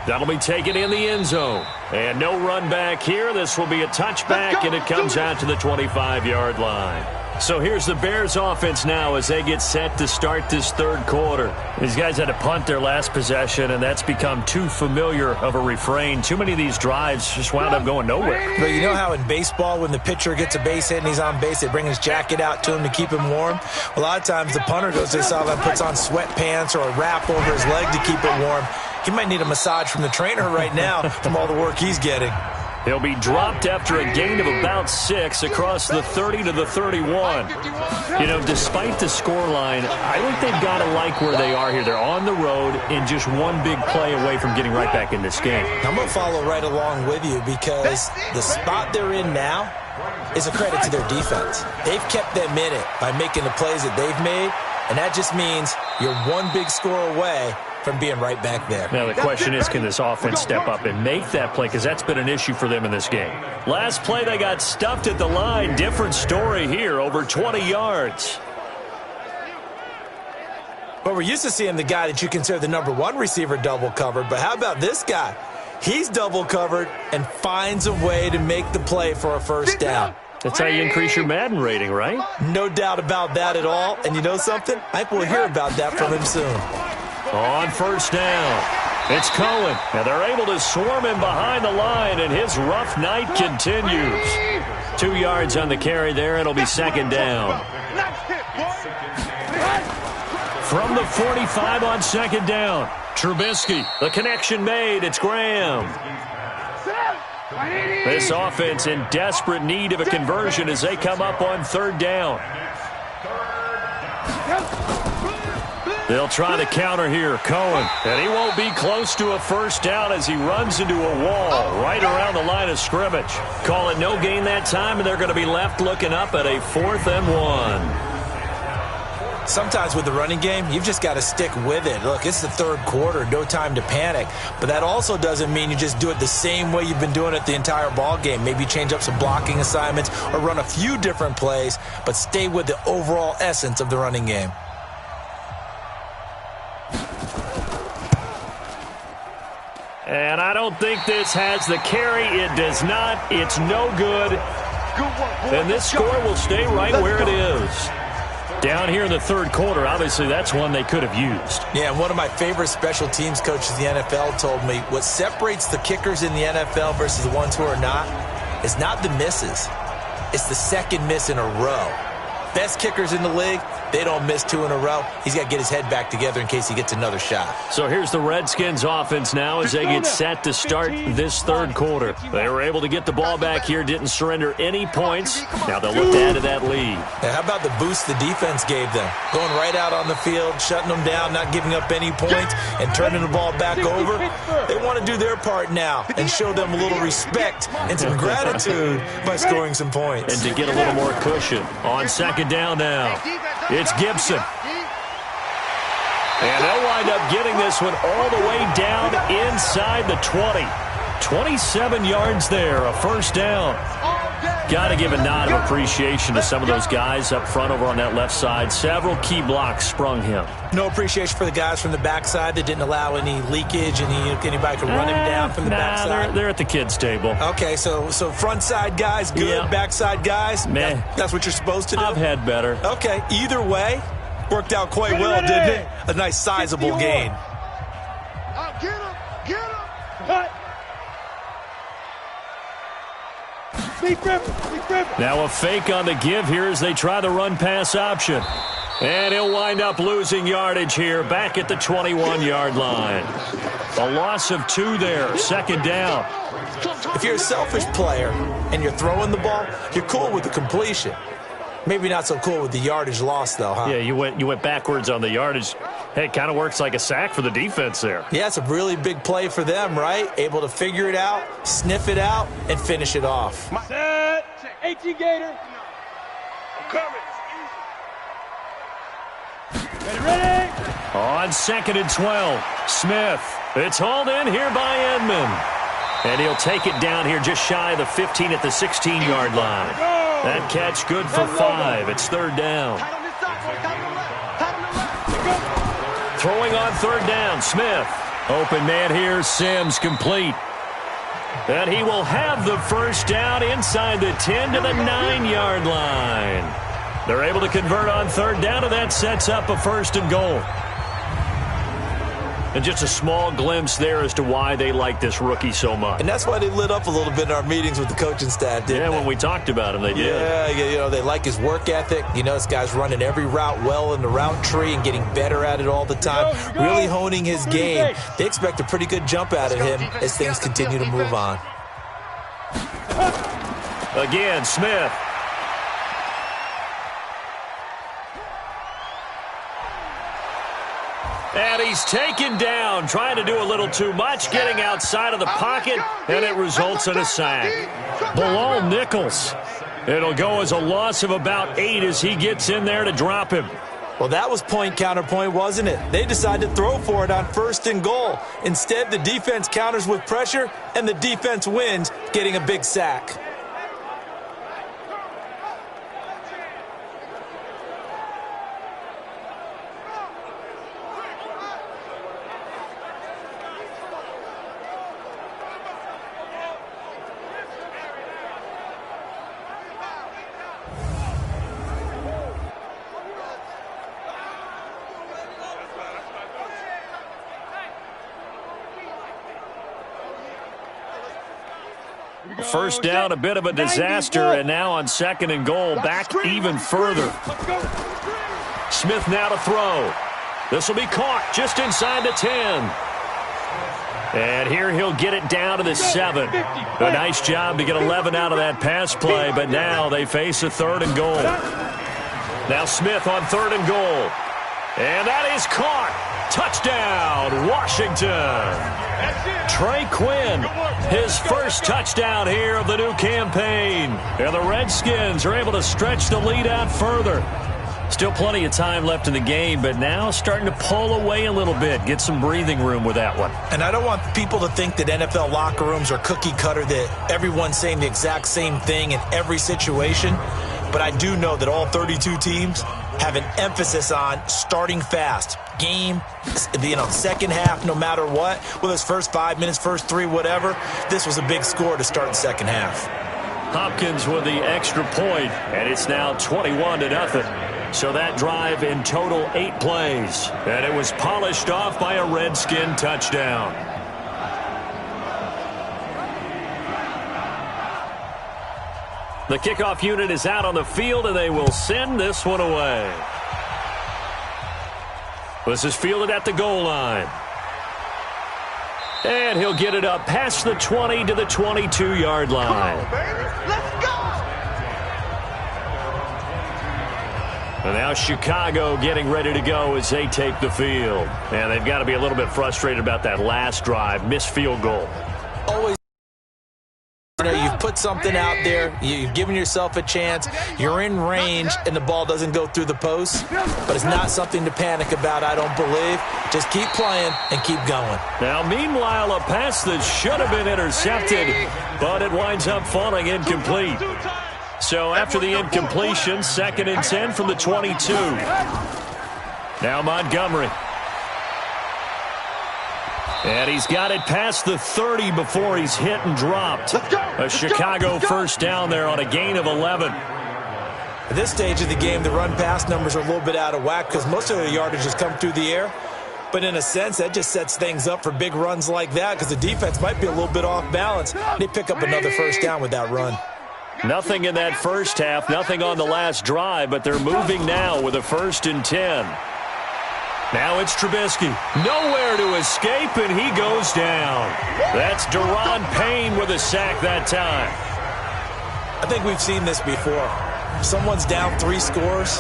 That'll be taken in the end zone. And no run back here. This will be a touchback, and it comes out to the 25-yard line. So here's the Bears offense now as they get set to start this third quarter. These guys had to punt their last possession, and that's become too familiar of a refrain. Too many of these drives just wound up going nowhere. But you know how in baseball, when the pitcher gets a base hit and he's on base, they bring his jacket out to him to keep him warm? A lot of times the punter goes to the sideline, puts on sweatpants or a wrap over his leg to keep it warm. He might need a massage from the trainer right now from all the work he's getting. He'll be dropped after a gain of about 6 across the 30 to the 31. You know, despite the scoreline, I think they've got to like where they are here. They're on the road and just one big play away from getting right back in this game. I'm going to follow right along with you because the spot they're in now is a credit to their defense. They've kept them in it by making the plays that they've made, and that just means you're one big score away from being right back there. Now, the question is, can this offense step up and make that play? Because that's been an issue for them in this game. Last play, they got stuffed at the line. Different story here, over 20 yards. But we're used to seeing the guy that you consider the number 1 receiver double covered. But how about this guy? He's double covered and finds a way to make the play for a first down. That's how you increase your Madden rating, right? No doubt about that at all. And you know something? I think we'll hear about that from him soon. On first down, it's Cohen. And they're able to swarm him behind the line, and his rough night continues. 2 yards on the carry there. It'll be second down. From the 45 on second down, Trubisky. The connection made. It's Graham. This offense in desperate need of a conversion as they come up on third down. They'll try to counter here, Cohen. And he won't be close to a first down as he runs into a wall right around the line of scrimmage. Call it no gain that time, and they're going to be left looking up at a 4th and 1. Sometimes with the running game, you've just got to stick with it. Look, it's the third quarter, no time to panic. But that also doesn't mean you just do it the same way you've been doing it the entire ball game. Maybe change up some blocking assignments or run a few different plays, but stay with the overall essence of the running game. And I don't think this has the carry. It does not. It's no good. And this score will stay right where it is. Down here in the third quarter, obviously that's one they could have used. Yeah, and one of my favorite special teams coaches in the NFL told me what separates the kickers in the NFL versus the ones who are not is not the misses. It's the second miss in a row. Best kickers in the league, they don't miss 2 in a row. He's got to get his head back together in case he gets another shot. So here's the Redskins offense now as they get set to start this third quarter. They were able to get the ball back here, didn't surrender any points. Now they'll look to add to that lead. Now, how about the boost the defense gave them? Going right out on the field, shutting them down, not giving up any points, and turning the ball back over. They want to do their part now and show them a little respect and some gratitude by scoring some points. And to get a little more cushion on second down now. It's Gibson. And they'll wind up getting this one all the way down inside the 20. 27 yards there, a first down. Got to give a nod of appreciation to some of those guys up front over on that left side. Several key blocks sprung him. No appreciation for the guys from the backside that didn't allow any leakage and anybody could run him down from the backside. They're at the kids' table. Okay, so front side guys, good. Yeah. Backside guys, man. That's what you're supposed to do? I've had better. Okay, either way, worked out quite well, didn't it? A nice sizable gain. Get him! Get him! Cut! Now a fake on the give here as they try the run-pass option. And he'll wind up losing yardage here back at the 21-yard line. A loss of 2 there, second down. If you're a selfish player and you're throwing the ball, you're cool with the completion. Maybe not so cool with the yardage loss, though, huh? Yeah, you went backwards on the yardage. Hey, it kind of works like a sack for the defense there. Yeah, it's a really big play for them, right? Able to figure it out, sniff it out, and finish it off. Set. 18 Gator. I'm coming. Ready? On second and 12, Smith. It's hauled in here by Edmond. And he'll take it down here just shy of the 15 at the 16-yard line. That catch good for 5. It's third down. Throwing on third down, Smith. Open man here, Sims complete. And he will have the first down inside the 10 to the 9-yard line. They're able to convert on third down, and that sets up a first and goal. And just a small glimpse there as to why they like this rookie so much. And that's why they lit up a little bit in our meetings with the coaching staff, didn't they? When we talked about him, they did. Yeah, they like his work ethic. This guy's running every route well in the route tree and getting better at it all the time, really honing his game. They expect a pretty good jump out of him as things continue to move on. Again, Smith. And he's taken down, trying to do a little too much, getting outside of the pocket, and it results in a sack. Bilal Nichols. It'll go as a loss of about 8 as he gets in there to drop him. Well, that was point counterpoint, wasn't it? They decided to throw for it on first and goal. Instead, the defense counters with pressure, and the defense wins, getting a big sack. First down, a bit of a disaster, and now on second and goal, back even further. Smith now to throw. This will be caught just inside the 10. And here he'll get it down to the 7. A nice job to get 11 out of that pass play, but now they face a third and goal. Now Smith on third and goal. And that is caught. Touchdown, Washington. Trey Quinn, his first touchdown here of the new campaign. And the Redskins are able to stretch the lead out further. Still plenty of time left in the game, but now starting to pull away a little bit, get some breathing room with that one. And I don't want people to think that NFL locker rooms are cookie cutter, that everyone's saying the exact same thing in every situation. But I do know that all 32 teams have an emphasis on starting fast. Game, second half, no matter what. Whether it's first 5 minutes, first 3, whatever. This was a big score to start the second half. Hopkins with the extra point, and it's now 21-0. So that drive in total 8 plays, and it was polished off by a Redskin touchdown. The kickoff unit is out on the field, and they will send this one away. This is fielded at the goal line. And he'll get it up past the 20 to the 22-yard line. Let's go! And now Chicago getting ready to go as they take the field. And they've got to be a little bit frustrated about that last drive, missed field goal. Always. You've put something out there, you've given yourself a chance, you're in range, and the ball doesn't go through the post. But it's not something to panic about, I don't believe. Just keep playing and keep going. Now, meanwhile, a pass that should have been intercepted, but it winds up falling incomplete. So after the incompletion, 2nd and 10 from the 22. Now Montgomery. And he's got it past the 30 before he's hit and dropped. A Chicago first down there on a gain of 11. At this stage of the game, the run-pass numbers are a little bit out of whack because most of the yardage has come through the air. But in a sense, that just sets things up for big runs like that because the defense might be a little bit off balance. They pick up another first down with that run. Nothing in that first half, nothing on the last drive, but they're moving now with a 1st and 10. Now it's Trubisky. Nowhere to escape, and he goes down. That's Daron Payne with a sack that time. I think we've seen this before. If someone's down 3 scores,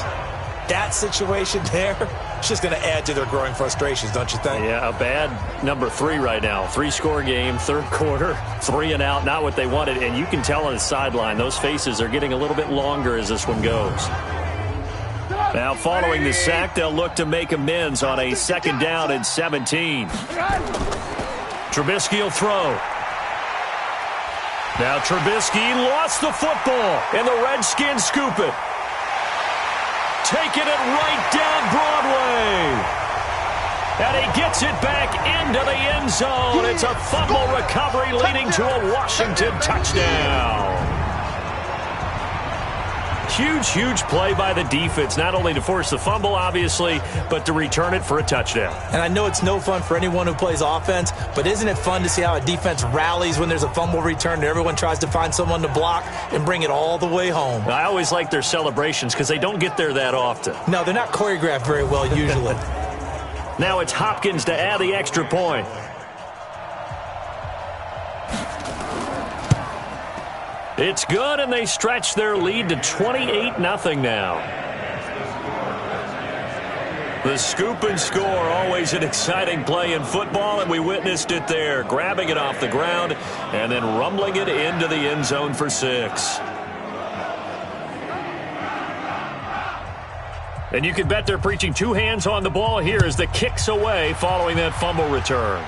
that situation there, it's just going to add to their growing frustrations, don't you think? Yeah, a bad number 3 right now. 3-score game, 3rd quarter, 3 and out, not what they wanted. And you can tell on the sideline, those faces are getting a little bit longer as this one goes. Now, following the sack, they'll look to make amends on a 2nd down and 17. Trubisky will throw. Now, Trubisky lost the football, and the Redskins scoop it. Taking it right down Broadway. And he gets it back into the end zone. It's a fumble recovery leading to a Washington touchdown. Huge, huge play by the defense, not only to force the fumble, obviously, but to return it for a touchdown. And I know it's no fun for anyone who plays offense, but isn't it fun to see how a defense rallies when there's a fumble return and everyone tries to find someone to block and bring it all the way home? I always like their celebrations because they don't get there that often. No, they're not choreographed very well usually. Now it's Hopkins to add the extra point. It's good, and they stretch their lead to 28-0 now. The scoop and score, always an exciting play in football, and we witnessed it there, grabbing it off the ground and then rumbling it into the end zone for 6. And you can bet they're preaching 2 hands on the ball here as the kick's away following that fumble return.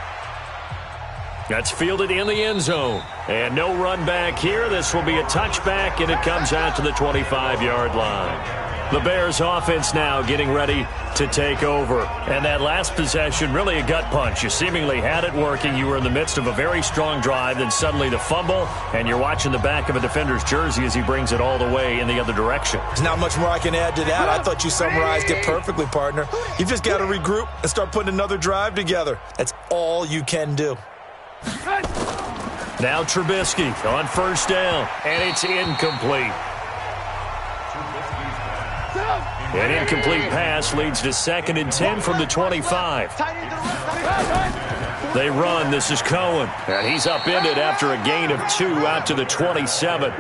That's fielded in the end zone. And no run back here. This will be a touchback, and it comes out to the 25-yard line. The Bears offense now getting ready to take over. And that last possession, really a gut punch. You seemingly had it working. You were in the midst of a very strong drive, then suddenly the fumble, and you're watching the back of a defender's jersey as he brings it all the way in the other direction. There's not much more I can add to that. I thought you summarized it perfectly, partner. You've just got to regroup and start putting another drive together. That's all you can do. Now Trubisky on 1st down, and it's incomplete. An incomplete pass leads to 2nd and 10 from the 25. They run. This is Cohen, and he's upended after a gain of 2 out to the 27.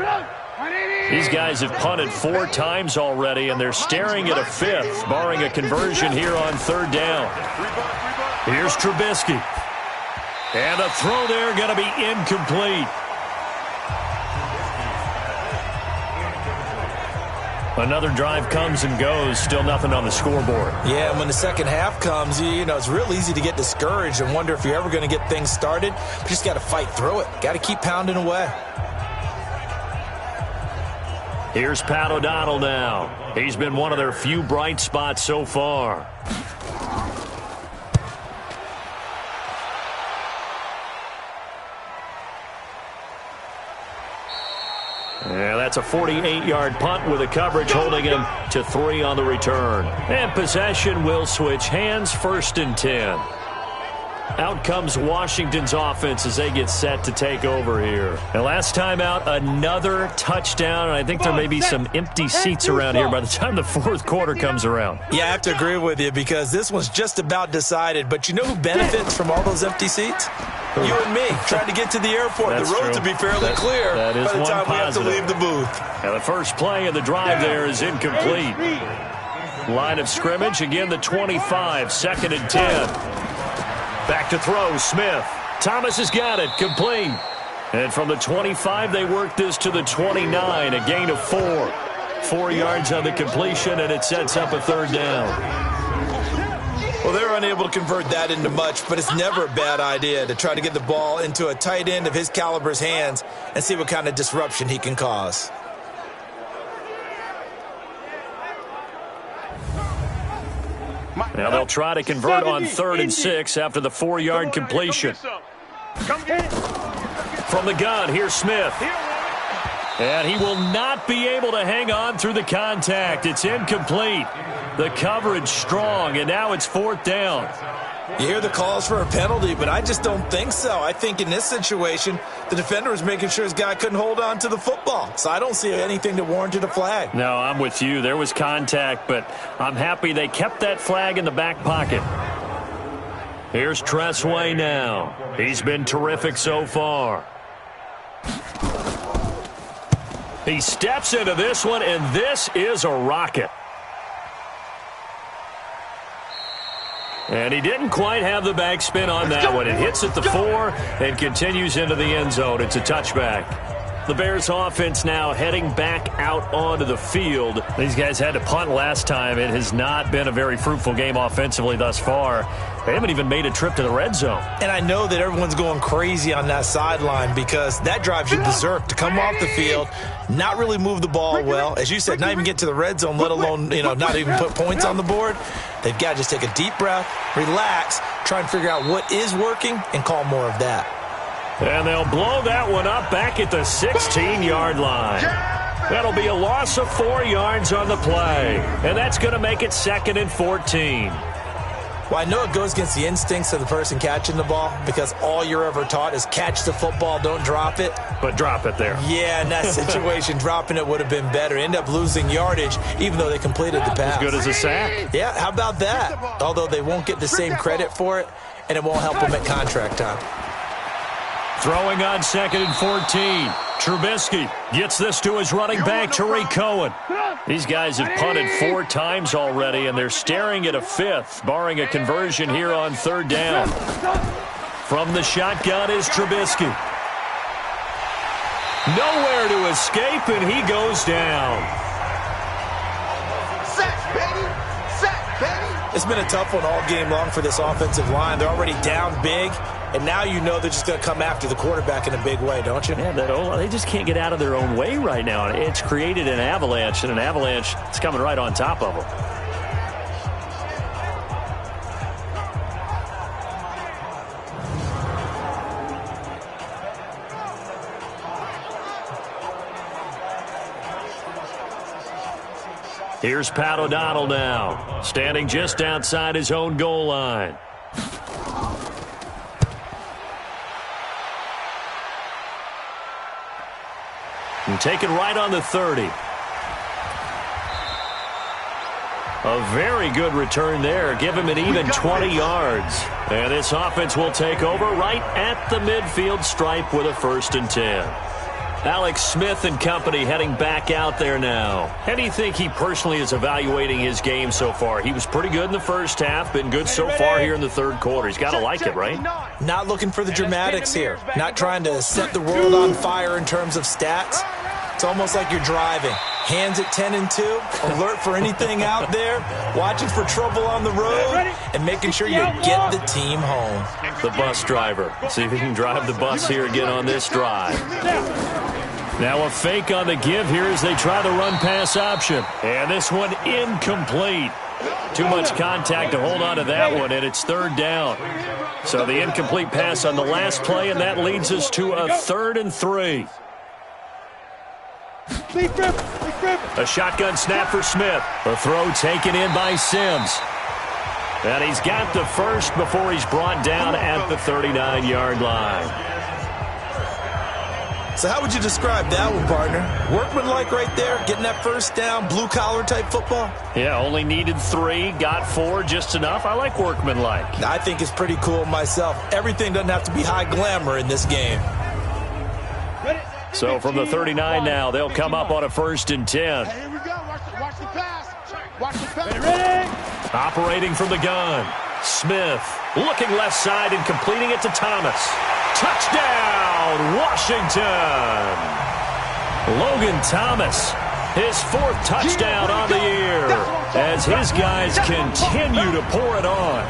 These guys have punted 4 times already, and they're staring at a 5th, barring a conversion here on 3rd down. Here's Trubisky. And the throw there going to be incomplete. Another drive comes and goes. Still nothing on the scoreboard. Yeah, when the second half comes, you know, it's real easy to get discouraged and wonder if you're ever going to get things started. But you just got to fight through it. Got to keep pounding away. Here's Pat O'Donnell now. He's been one of their few bright spots so far. Yeah, that's a 48-yard punt with a coverage holding him to 3 on the return. And possession will switch hands, 1st and 10. Out comes Washington's offense as they get set to take over here. And last time out, another touchdown, and I think there may be some empty seats around here by the time the fourth quarter comes around. Yeah, I have to agree with you because this one's just about decided. But you know who benefits from all those empty seats? You and me, trying to get to the airport. That's the road true. to be fairly clear that is by the time one we have to positive. leave the booth. And the first play of the drive there is incomplete. Line of scrimmage, again the 25, 2nd and 10. Back to throw, Smith. Thomas has got it, complete. And from the 25, they work this to the 29, a gain of 4. 4 yards on the completion, and it sets up a third down. Well, they're unable to convert that into much, but it's never a bad idea to try to get the ball into a tight end of his caliber's hands and see what kind of disruption he can cause. Now they'll try to convert on 3rd and 6 after the 4-yard completion. From the gun, here's Smith. And he will not be able to hang on through the contact. It's incomplete. The coverage strong, and now it's 4th down. You hear the calls for a penalty, but I just don't think so. I think in this situation, the defender was making sure his guy couldn't hold on to the football. So I don't see anything that warranted a flag. No, I'm with you. There was contact, but I'm happy they kept that flag in the back pocket. Here's Tressway now. He's been terrific so far. He steps into this one, and this is a rocket. And he didn't quite have the backspin on that one. It hits at the 4 and continues into the end zone. It's a touchback. The Bears offense now heading back out onto the field. These guys had to punt last time. It has not been a very fruitful game offensively thus far. They haven't even made a trip to the red zone. And I know that everyone's going crazy on that sideline because that drives you berserk to come off the field, not really move the ball well. As you said, not even get to the red zone, let alone, not even put points on the board. They've got to just take a deep breath, relax, try and figure out what is working, and call more of that. And they'll blow that one up back at the 16-yard line. That'll be a loss of 4 yards on the play. And that's going to make it 2nd and 14. Well, I know it goes against the instincts of the person catching the ball because all you're ever taught is catch the football, don't drop it. But drop it there. Yeah, in that situation, dropping it would have been better. End up losing yardage even though they completed the pass. As good as a sack. Yeah, how about that? Although they won't get the same credit for it, and it won't help them at contract time. Throwing on 2nd and 14. Trubisky gets this to his running back, Tariq Cohen. These guys have punted 4 times already, and they're staring at a 5th, barring a conversion here on 3rd down. From the shotgun is Trubisky. Nowhere to escape, and he goes down. Sack, baby! Sack, baby! It's been a tough one all game long for this offensive line. They're already down big, and now you know they're just going to come after the quarterback in a big way, don't you? Yeah, they just can't get out of their own way right now. It's created an avalanche, and an avalanche is coming right on top of them. Here's Pat O'Donnell now, standing just outside his own goal line. And taken right on the 30. A very good return there. Give him an even 20 yards. And this offense will take over right at the midfield stripe with a 1st and 10. Alex Smith and company heading back out there now. How do you think he personally is evaluating his game so far? He was pretty good in the first half, been good so far here in the 3rd quarter. He's got to like it, right? Not looking for the dramatics here. Not trying to set the world on fire in terms of stats. It's almost like you're driving. Hands at 10 and 2, alert for anything out there, watching for trouble on the road, and making sure you get the team home. The bus driver. See if he can drive the bus here again on this drive. Now a fake on the give here as they try the run-pass option. And this one incomplete. Too much contact to hold on to that one, and it's 3rd down. So the incomplete pass on the last play, and that leads us to a 3rd and 3. A shotgun snap for Smith. A throw taken in by Sims. And he's got the first before he's brought down at the 39-yard line. So how would you describe that one, partner? Workmanlike right there, getting that first down, blue-collar type football? Yeah, only needed 3, got 4, just enough. I like workmanlike. I think it's pretty cool myself. Everything doesn't have to be high glamour in this game. So from the 39 now, they'll come up on a 1st and 10. Hey, here we go. Watch the pass. Watch the pass. Operating from the gun. Smith looking left side and completing it to Thomas. Touchdown, Washington. Logan Thomas, his 4th touchdown on the year as his guys continue to pour it on.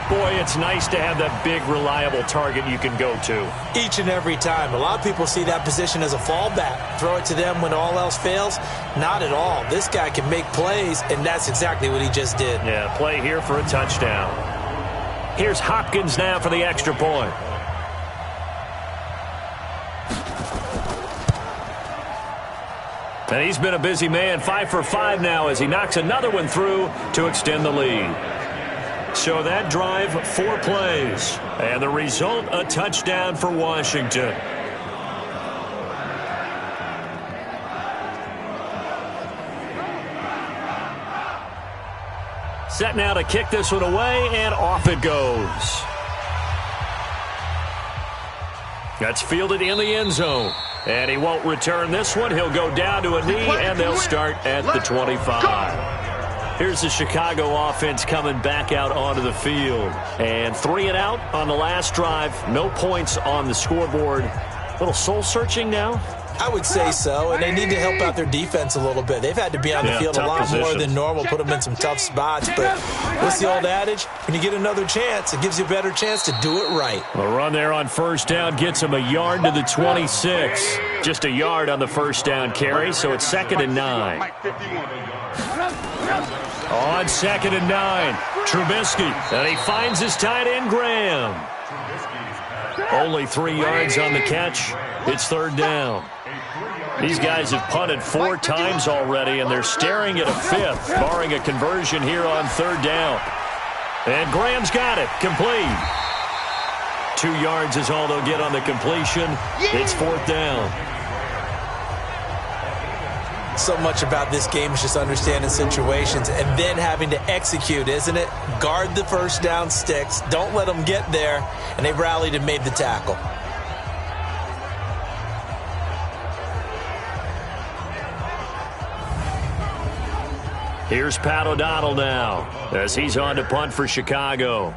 Boy, it's nice to have that big, reliable target you can go to. Each and every time. A lot of people see that position as a fallback. Throw it to them when all else fails. Not at all. This guy can make plays, and that's exactly what he just did. Yeah, play here for a touchdown. Here's Hopkins now for the extra point. And he's been a busy man, 5 for 5 now as he knocks another one through to extend the lead. So that drive, 4 plays. And the result, a touchdown for Washington. Set now to kick this one away, and off it goes. That's fielded in the end zone. And he won't return this one. He'll go down to a knee, and they'll start at the 25. Here's the Chicago offense coming back out onto the field. And 3 and out on the last drive. No points on the scoreboard. A little soul-searching now? I would say so, and they need to help out their defense a little bit. They've had to be on the field a lot more than normal, put them in some tough spots. But what's the old adage? When you get another chance, it gives you a better chance to do it right. The run there on 1st down gets him a yard to the 26. Just a yard on the 1st down carry, so it's 2nd and 9. On 2nd and 9, Trubisky, and he finds his tight end, Graham. Only 3 yards on the catch. It's 3rd down. These guys have punted 4 times already, and they're staring at a 5th, barring a conversion here on 3rd down. And Graham's got it, complete. 2 yards is all they'll get on the completion. It's 4th down. So much about this game is just understanding situations and then having to execute, isn't it? Guard the 1st down sticks. Don't let them get there. And they rallied and made the tackle. Here's Pat O'Donnell now as he's on to punt for Chicago.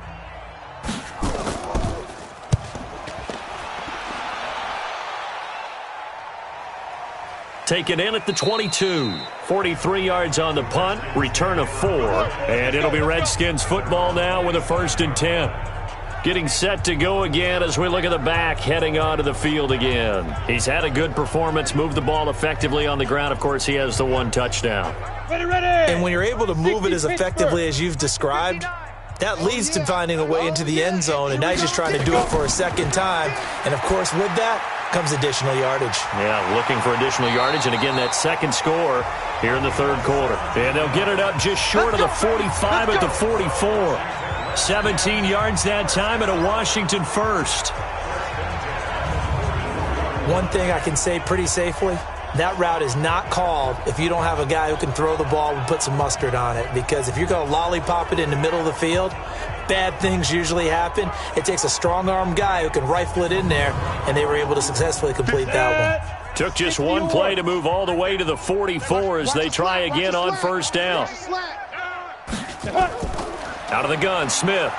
Taken in at the 22. 43 yards on the punt, return of 4. And it'll be Redskins football now with a 1st and 10. Getting set to go again as we look at the back, heading onto the field again. He's had a good performance, moved the ball effectively on the ground. Of course, he has the 1 touchdown. And when you're able to move it as effectively as you've described, that leads to finding a way into the end zone, and now he's just trying to do it for a 2nd time. And, of course, with that comes additional yardage. Yeah, looking for additional yardage, and again, that 2nd score here in the 3rd quarter. And they'll get it up just short of the 45 at the 44. 17 yards that time and a Washington 1st. One thing I can say pretty safely, that route is not called if you don't have a guy who can throw the ball and put some mustard on it. Because if you're going to lollipop it in the middle of the field, bad things usually happen. It takes a strong-arm guy who can rifle it in there, and they were able to successfully complete that one. Took just 1 play to move all the way to the 44 as they try again on 1st down. Out of the gun, Smith.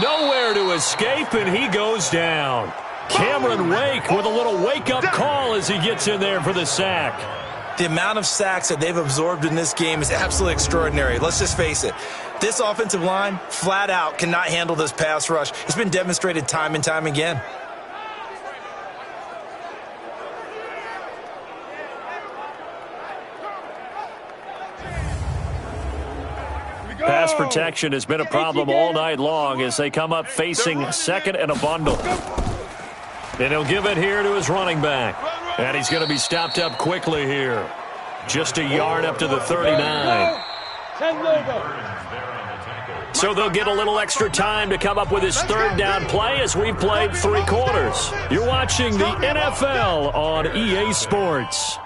Nowhere to escape, and he goes down. Cameron Wake with a little wake-up call as he gets in there for the sack. The amount of sacks that they've absorbed in this game is absolutely extraordinary. Let's just face it. This offensive line, flat out, cannot handle this pass rush. It's been demonstrated time and time again. Pass protection has been a problem all night long as they come up facing 2nd and a bundle. And he'll give it here to his running back. And he's going to be stopped up quickly here. Just a yard up to the 39. So they'll get a little extra time to come up with his third down play as we've played 3 quarters. You're watching the NFL on EA Sports.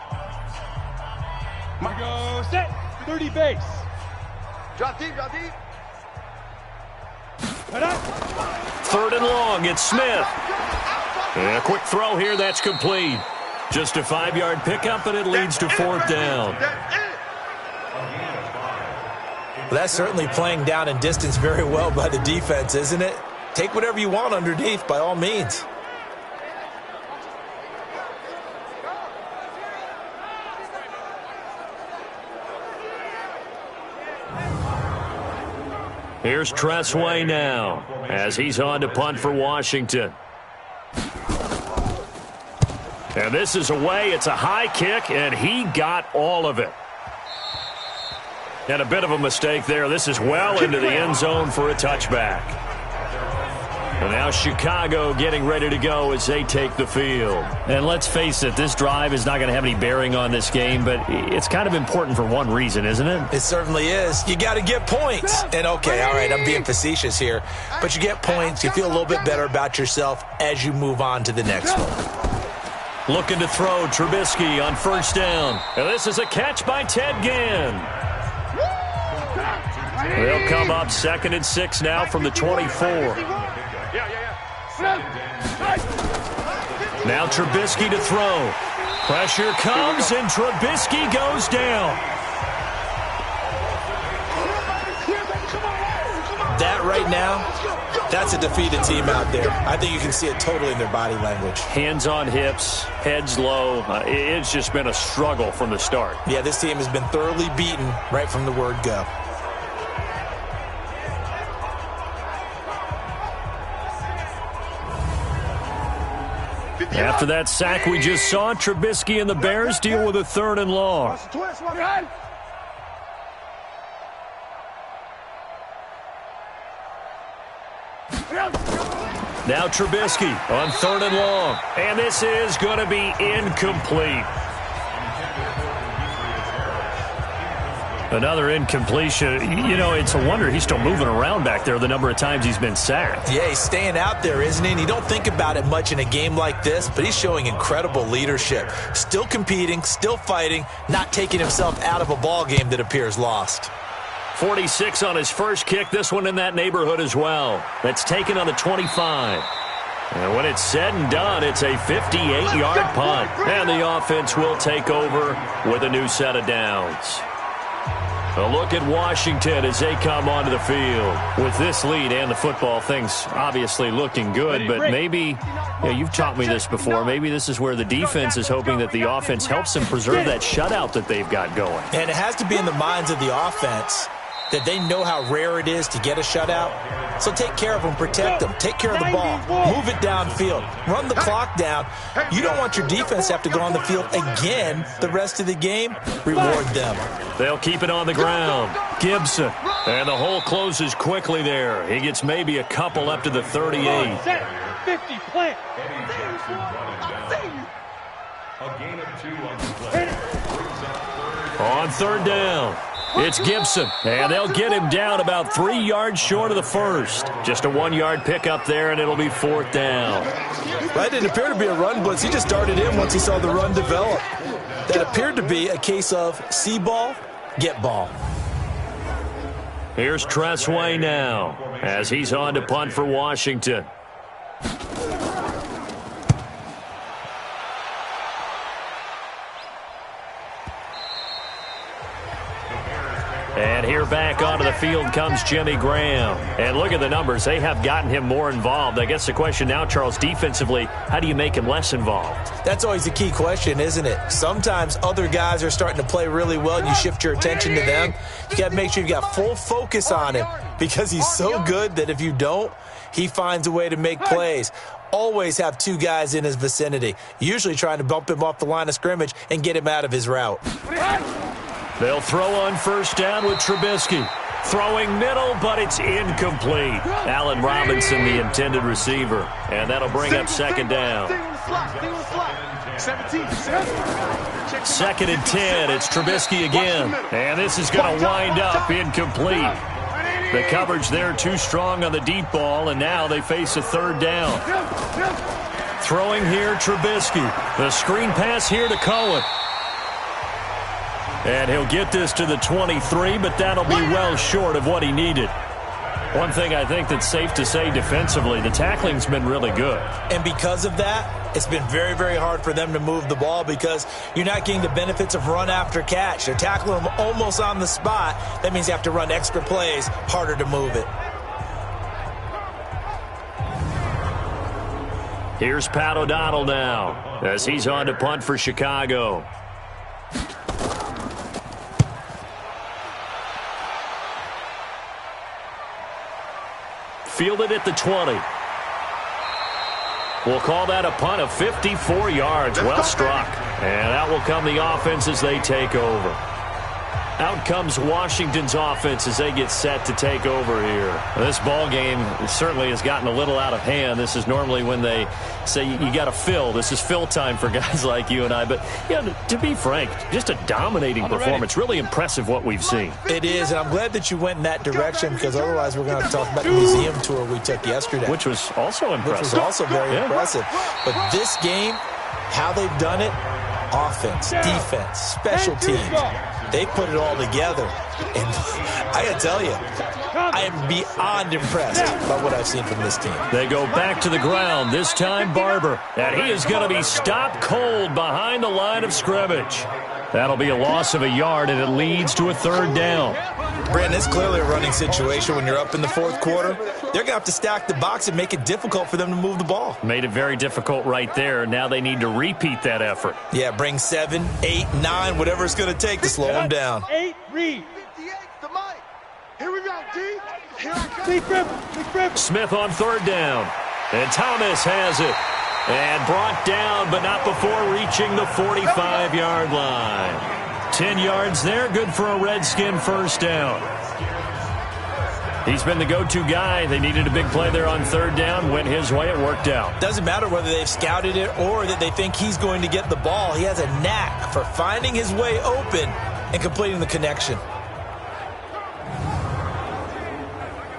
Go set. 30 base. Drop deep, drop deep. Third and long, it's Smith. And a quick throw here, that's complete. Just a 5-yard pickup, and it leads to 4th down. Well, that's certainly playing down and distance very well by the defense, isn't it? Take whatever you want underneath, by all means. Here's Tressway now as he's on to punt for Washington. And this is away. It's a high kick, and he got all of it. And a bit of a mistake there. This is well into the end zone for a touchback. And now Chicago getting ready to go as they take the field. And let's face it, this drive is not going to have any bearing on this game, but it's kind of important for one reason, isn't it? It certainly is. You got to get points. And okay, all right, I'm being facetious here, but you get points, you feel a little bit better about yourself as you move on to the next one. Looking to throw, Trubisky on first down. And this is a catch by Ted Ginn. They'll come up 2nd and 6 now from the 24. Now Trubisky to throw. Pressure comes, and Trubisky goes down. That right now, that's a defeated team out there. I think you can see it totally in their body language. Hands on hips, heads low. It's just been a struggle from the start. Yeah, this team has been thoroughly beaten right from the word go. After that sack we just saw, Trubisky and the Bears deal with a 3rd and long. Now Trubisky on 3rd and long. And this is going to be incomplete. Another incompletion. You know, it's a wonder he's still moving around back there the number of times he's been sacked. Yeah, he's staying out there, isn't he? And you don't think about it much in a game like this, but he's showing incredible leadership. Still competing, still fighting, not taking himself out of a ball game that appears lost. 46 on his first kick, this one in that neighborhood as well. That's taken on the 25. And when it's said and done, it's a 58-yard punt. And the offense will take over with a new set of downs. A look at Washington as they come onto the field. With this lead and the football, things obviously looking good, but maybe, you've taught me this before, maybe this is where the defense is hoping that the offense helps them preserve that shutout that they've got going. And it has to be in the minds of the offense that they know how rare it is to get a shutout. So take care of them, protect them, take care of the ball, move it downfield, run the clock down. You don't want your defense to have to go on the field again the rest of the game. Reward them. They'll keep it on the ground. Gibson. And the hole closes quickly there. He gets maybe a couple up to the 38. 50, plant. On 3rd down. It's Gibson, and they'll get him down about 3 yards short of the first. Just a 1-yard pickup there, and it'll be 4th down. That didn't appear to be a run blitz. He just darted in once he saw the run develop. That appeared to be a case of see ball, get ball. Here's Tressway now as he's on to punt for Washington. And here back onto the field comes Jimmy Graham. And look at the numbers. They have gotten him more involved. I guess the question now, Charles, defensively, how do you make him less involved? That's always a key question, isn't it? Sometimes other guys are starting to play really well and you shift your attention to them. You got to make sure you got full focus on him because he's so good that if you don't, he finds a way to make plays. Always have 2 guys in his vicinity, usually trying to bump him off the line of scrimmage and get him out of his route. They'll throw on first down with Trubisky. Throwing middle, but it's incomplete. Allen Robinson, the intended receiver. And that'll bring up 2nd down. 2nd and 10. It's Trubisky again. And this is going to wind up incomplete. The coverage there too strong on the deep ball, and now they face a third down. Throwing here, Trubisky. The screen pass here to Cohen. And he'll get this to the 23, but that'll be well short of what he needed. One thing I think that's safe to say defensively, the tackling's been really good. And because of that, it's been very, very hard for them to move the ball because you're not getting the benefits of run after catch. They're tackling them almost on the spot. That means you have to run extra plays, harder to move it. Here's Pat O'Donnell now as he's on to punt for Chicago. Fielded at the 20. We'll call that a punt of 54 yards. Well struck. And out will come the offense as they take over. Out comes Washington's offense as they get set to take over here. This ball game certainly has gotten a little out of hand. This is normally when they say you got to fill. This is fill time for guys like you and I. But, to be frank, just a dominating performance. Really impressive what we've seen. It is, and I'm glad that you went in that direction because otherwise we're going to talk about the museum tour we took yesterday. Which was also impressive. Which was also very impressive. But this game, how they've done it, offense, defense, special teams, they put it all together. And I got to tell you, I am beyond impressed by what I've seen from this team. They go back to the ground, this time Barber. And he is going to be stopped cold behind the line of scrimmage. That'll be a loss of a yard, and it leads to a third down. Brandon, it's clearly a running situation when you're up in the fourth quarter. They're going to have to stack the box and make it difficult for them to move the ball. Made it very difficult right there. Now they need to repeat that effort. Yeah, bring 7, 8, 9, whatever it's going to take to slow them down. 8, read. 58, the mic. Here we go, D. Here I come. Smith on third down. And Thomas has it. And brought down, but not before reaching the 45-yard line. 10 yards there, good for a Redskin first down. He's been the go-to guy. They needed a big play there on third down. Went his way. It worked out. Doesn't matter whether they've scouted it or that they think he's going to get the ball. He has a knack for finding his way open and completing the connection.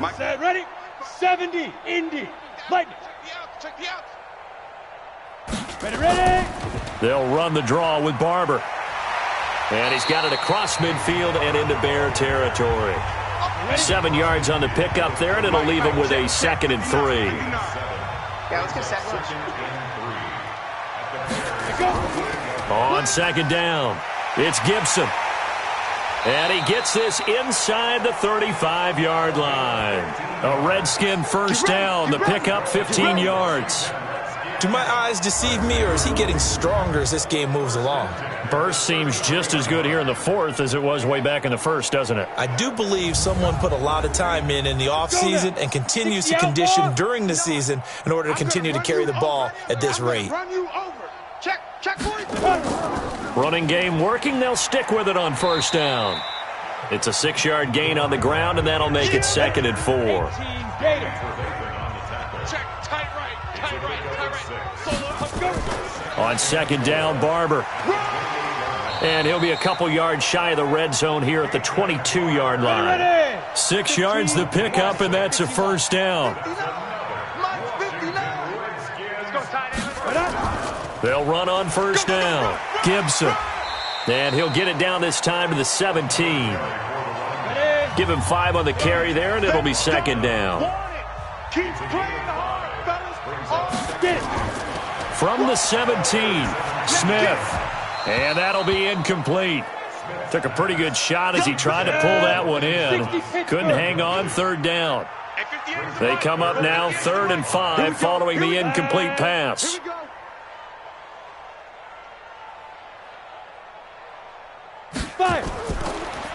Mike, ready? 70, Indy, Lightning. Check the out. Ready. They'll run the draw with Barber. And he's got it across midfield and into Bear territory. 7 yards on the pickup there, and it'll leave him with a 2nd and 3. Yeah, let's get second. On second down, it's Gibson. And he gets this inside the 35-yard line. A Redskin first down, the pickup 15 yards. Do my eyes deceive me, or is he getting stronger as this game moves along? Burst seems just as good here in the fourth as it was way back in the first, doesn't it? I do believe someone put a lot of time in the offseason and continues to condition during the season in order to continue to carry the ball at this rate. Check, Running game working. They'll stick with it on first down. It's a 6-yard gain on the ground, and that'll make it 2nd and 4. Check, tight right. On second down, Barber. And he'll be a couple yards shy of the red zone here at the 22-yard line. 6 yards the pickup, and that's a first down. They'll run on first down. Gibson. And he'll get it down this time to the 17. Give him 5 on the carry there, and it'll be second down. Keep playing hard, fellas. From the 17, Smith. And that'll be incomplete. Took a pretty good shot as he tried to pull that one in. Couldn't hang on, third down. They come up now 3rd and 5 following the incomplete pass.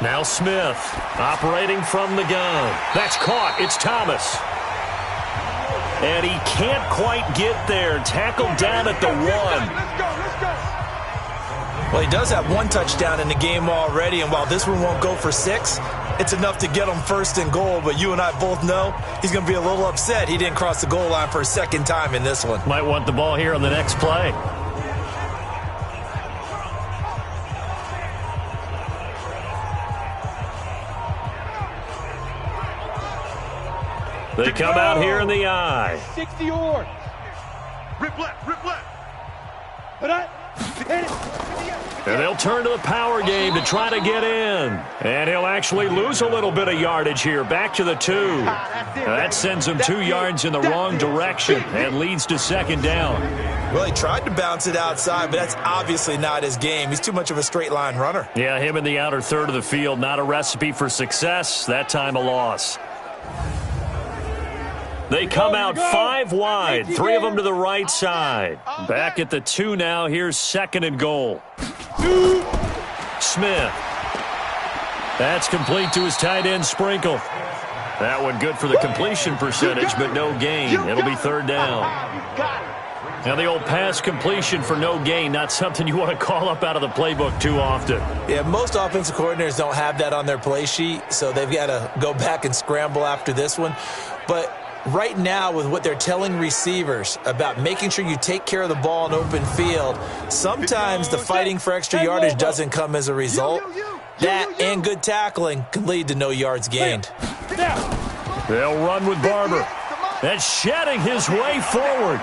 Now Smith operating from the gun. That's caught. It's Thomas. And he can't quite get there. Tackled down at the 1. Well, he does have 1 touchdown in the game already, and while this one won't go for 6, it's enough to get him 1st and goal. But you and I both know he's going to be a little upset he didn't cross the goal line for a 2nd time in this one. Might want the ball here on the next play. They come out here in the I. 60 yards. Rip left, rip left. And they'll turn to the power game to try to get in. And he'll actually lose a little bit of yardage here. Back to the 2. That sends him 2 yards in the wrong direction and leads to second down. Well, he tried to bounce it outside, but that's obviously not his game. He's too much of a straight line runner. Yeah, him in the outer third of the field, not a recipe for success. That time a loss. They come out 5 wide, 3 of them to the right side. Back at the 2 now. Here's second and goal. Smith. That's complete to his tight end, Sprinkle. That one good for the completion percentage, but no gain. It'll be third down. Now the old pass completion for no gain, not something you want to call up out of the playbook too often. Yeah, most offensive coordinators don't have that on their play sheet, so they've got to go back and scramble after this one. But right now, with what they're telling receivers about making sure you take care of the ball in open field, sometimes the fighting for extra yardage doesn't come as a result. That and good tackling can lead to no yards gained. They'll run with Barber. That's shedding his way forward.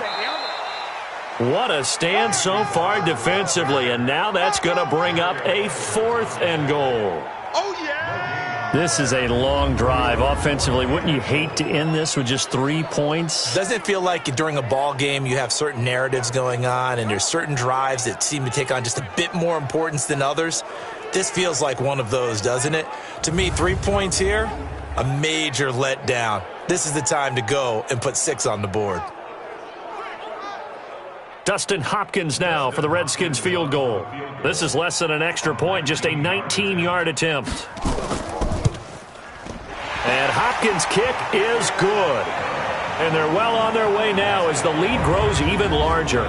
What a stand so far defensively, and now that's going to bring up a 4th and goal. Oh, yeah! This is a long drive offensively. Wouldn't you hate to end this with just 3 points? Doesn't it feel like during a ball game you have certain narratives going on and there's certain drives that seem to take on just a bit more importance than others? This feels like one of those, doesn't it? To me, 3 points here, a major letdown. This is the time to go and put 6 on the board. Dustin Hopkins now for the Redskins field goal. This is less than an extra point, just a 19-yard attempt. And Hopkins' kick is good. And they're well on their way now as the lead grows even larger.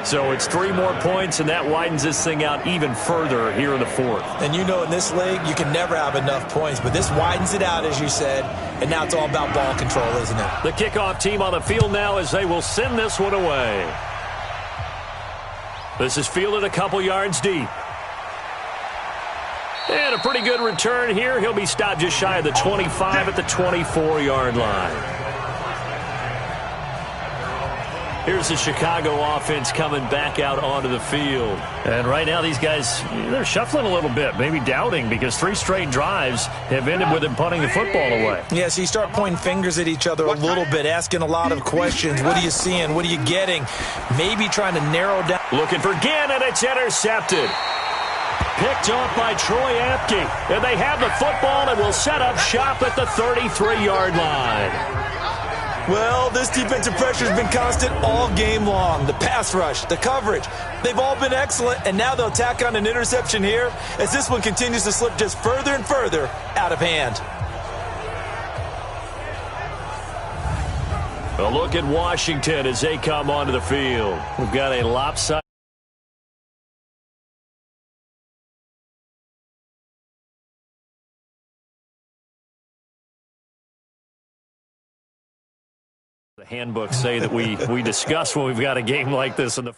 So it's 3 more points, and that widens this thing out even further here in the 4th. And you know in this league, you can never have enough points, but this widens it out, as you said, and now it's all about ball control, isn't it? The kickoff team on the field now as they will send this one away. This is fielded a couple yards deep. And a pretty good return here. He'll be stopped just shy of the 25 at the 24-yard line. Here's the Chicago offense coming back out onto the field. And right now these guys, they're shuffling a little bit, maybe doubting, because 3 straight drives have ended with them punting the football away. Yeah, so you start pointing fingers at each other a little bit, asking a lot of questions. What are you seeing? What are you getting? Maybe trying to narrow down. Looking for Ginn, and it's intercepted. Picked off by Troy Apke. And they have the football and will set up shop at the 33-yard line. Well, this defensive pressure has been constant all game long. The pass rush, the coverage, they've all been excellent, and now they'll tack on an interception here as this one continues to slip just further and further out of hand. A look at Washington as they come onto the field. We've got a lopsided. The handbooks say that we discuss when we've got a game like this in the.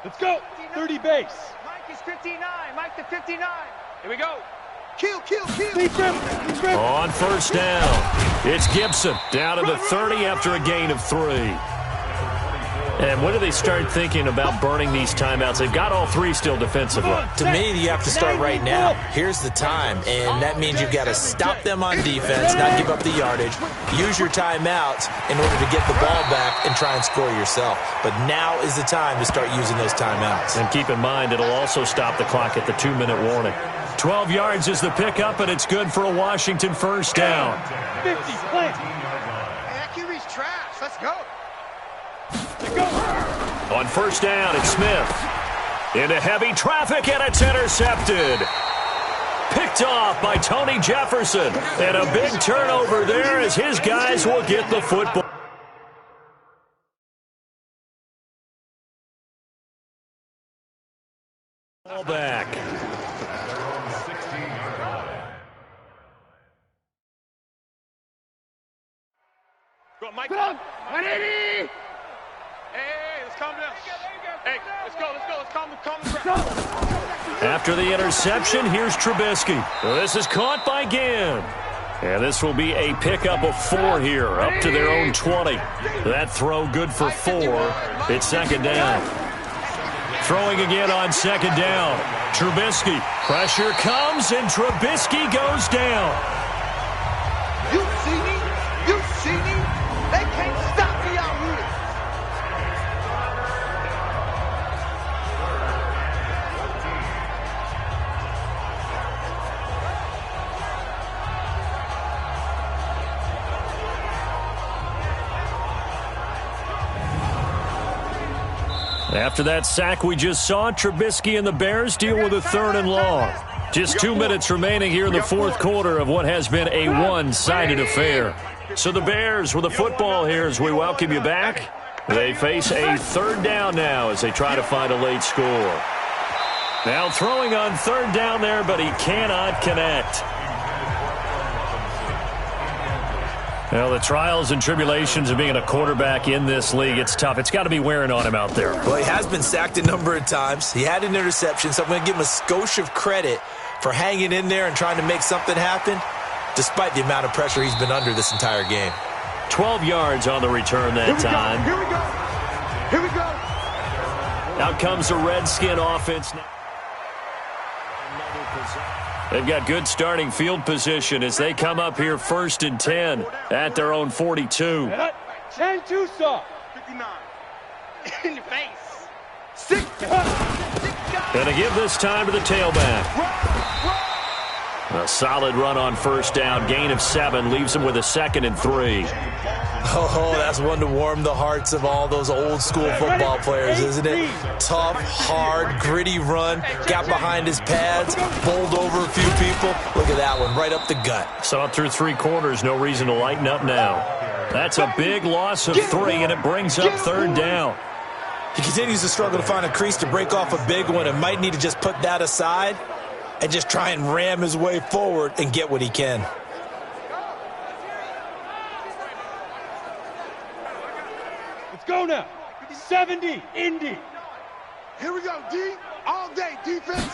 Let's go. 30 base. Mike is 59. Mike to 59. Here we go. Kill. On first down, it's Gibson down to the 30 after a gain of 3. And when do they start thinking about burning these timeouts? They've got all 3 still defensively. To me, you have to start right now. Here's the time, and that means you've got to stop them on defense, not give up the yardage, use your timeouts in order to get the ball back and try and score yourself. But now is the time to start using those timeouts. And keep in mind, it'll also stop the clock at the 2-minute warning. 12 yards is the pickup, and it's good for a Washington first down. 50, plant. Hey, that QB's trash. Let's go. On first down, it's Smith. Into heavy traffic, and it's intercepted. Picked off by Tony Jefferson. And a big turnover there as his guys will get the football. Ball back. Go, Mike. 180. Hey, let's go. Let's calm the After the interception, here's Trubisky. This is caught by Ginn. And this will be a pickup of 4 here, up to their own 20. That throw good for 4. It's second down. Throwing again on second down. Trubisky. Pressure comes, and Trubisky goes down. You see me? You see me? They can't stop me out here. After that sack we just saw, Trubisky and the Bears deal with a 3rd and long. Just 2 minutes remaining here in the 4th quarter of what has been a one-sided affair. So the Bears with the football here as we welcome you back. They face a 3rd down now as they try to find a late score. Now throwing on 3rd down there, but he cannot connect. Well, the trials and tribulations of being a quarterback in this league, it's tough. It's got to be wearing on him out there. Well, he has been sacked a number of times. He had an interception, so I'm going to give him a skosh of credit for hanging in there and trying to make something happen, despite the amount of pressure he's been under this entire game. 12 yards on the return that time. Here we go. Here we go. Out comes the Redskin offense. They've got good starting field position as they come up here 1st and 10 at their own 42. 10 too soft. 59. In your face. 6. Going to give this time to the tailback. A solid run on 1st down. Gain of 7 leaves them with a 2nd and 3. Oh, that's one to warm the hearts of all those old-school football players, isn't it? Tough, hard, gritty run. Got behind his pads, bowled over a few people. Look at that one, right up the gut. Saw it through 3 quarters. No reason to lighten up now. That's a big loss of 3, and it brings up 3rd down. He continues to struggle to find a crease to break off a big one and might need to just put that aside and just try and ram his way forward and get what he can. Let's go now. 70, Indy. Here we go, D. All day, defense.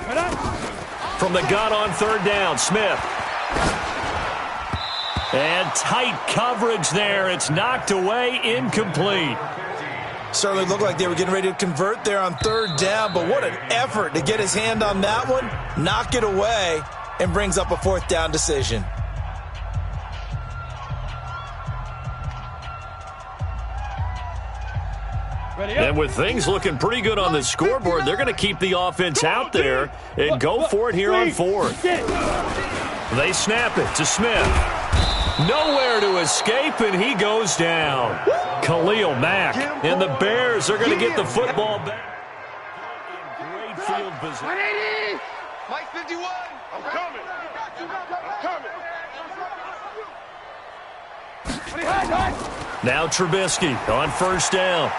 From the gun on 3rd down, Smith. And tight coverage there. It's knocked away, incomplete. Certainly looked like they were getting ready to convert there on 3rd down, but what an effort to get his hand on that one, knock it away, and brings up a 4th down decision. And with things looking pretty good on the scoreboard, they're going to keep the offense out there and go for it here on 4th. They snap it to Smith. Nowhere to escape, and he goes down. Khalil Mack and the Bears are going to get the football back. Great field position. Mike 51. I'm coming. I'm coming. Now Trubisky on 1st down.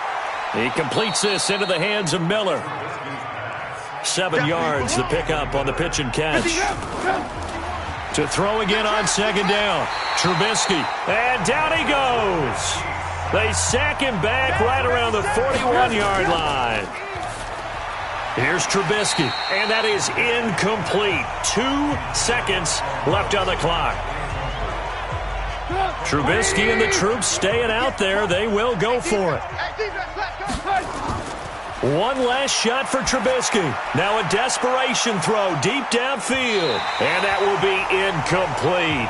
He completes this into the hands of Miller. 7 yards, the pickup on the pitch and catch. To throw again on 2nd down. Trubisky, and down he goes. They sack him back right around the 41-yard line. Here's Trubisky, and that is incomplete. 2 seconds left on the clock. Trubisky and the troops staying out there. They will go for it. One last shot for Trubisky. Now a desperation throw deep downfield. And that will be incomplete.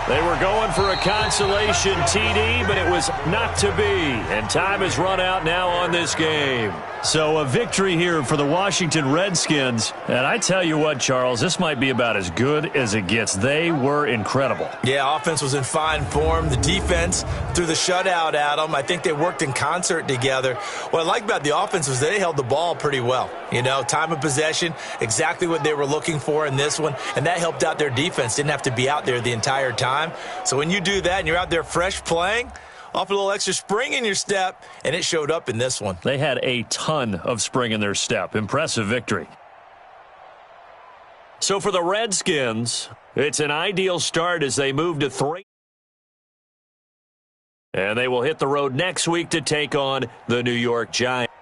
They were going for a consolation TD, but it was not to be. And time has run out now on this game. So a victory here for the Washington Redskins. And I tell you what, Charles, this might be about as good as it gets. They were incredible. Yeah, offense was in fine form. The defense threw the shutout at them. I think they worked in concert together. What I like about the offense was they held the ball pretty well. You know, time of possession, exactly what they were looking for in this one. And that helped out their defense. Didn't have to be out there the entire time. So when you do that and you're out there fresh playing, off a little extra spring in your step, and it showed up in this one. They had a ton of spring in their step. Impressive victory. So for the Redskins, it's an ideal start as they move to 3. And they will hit the road next week to take on the New York Giants.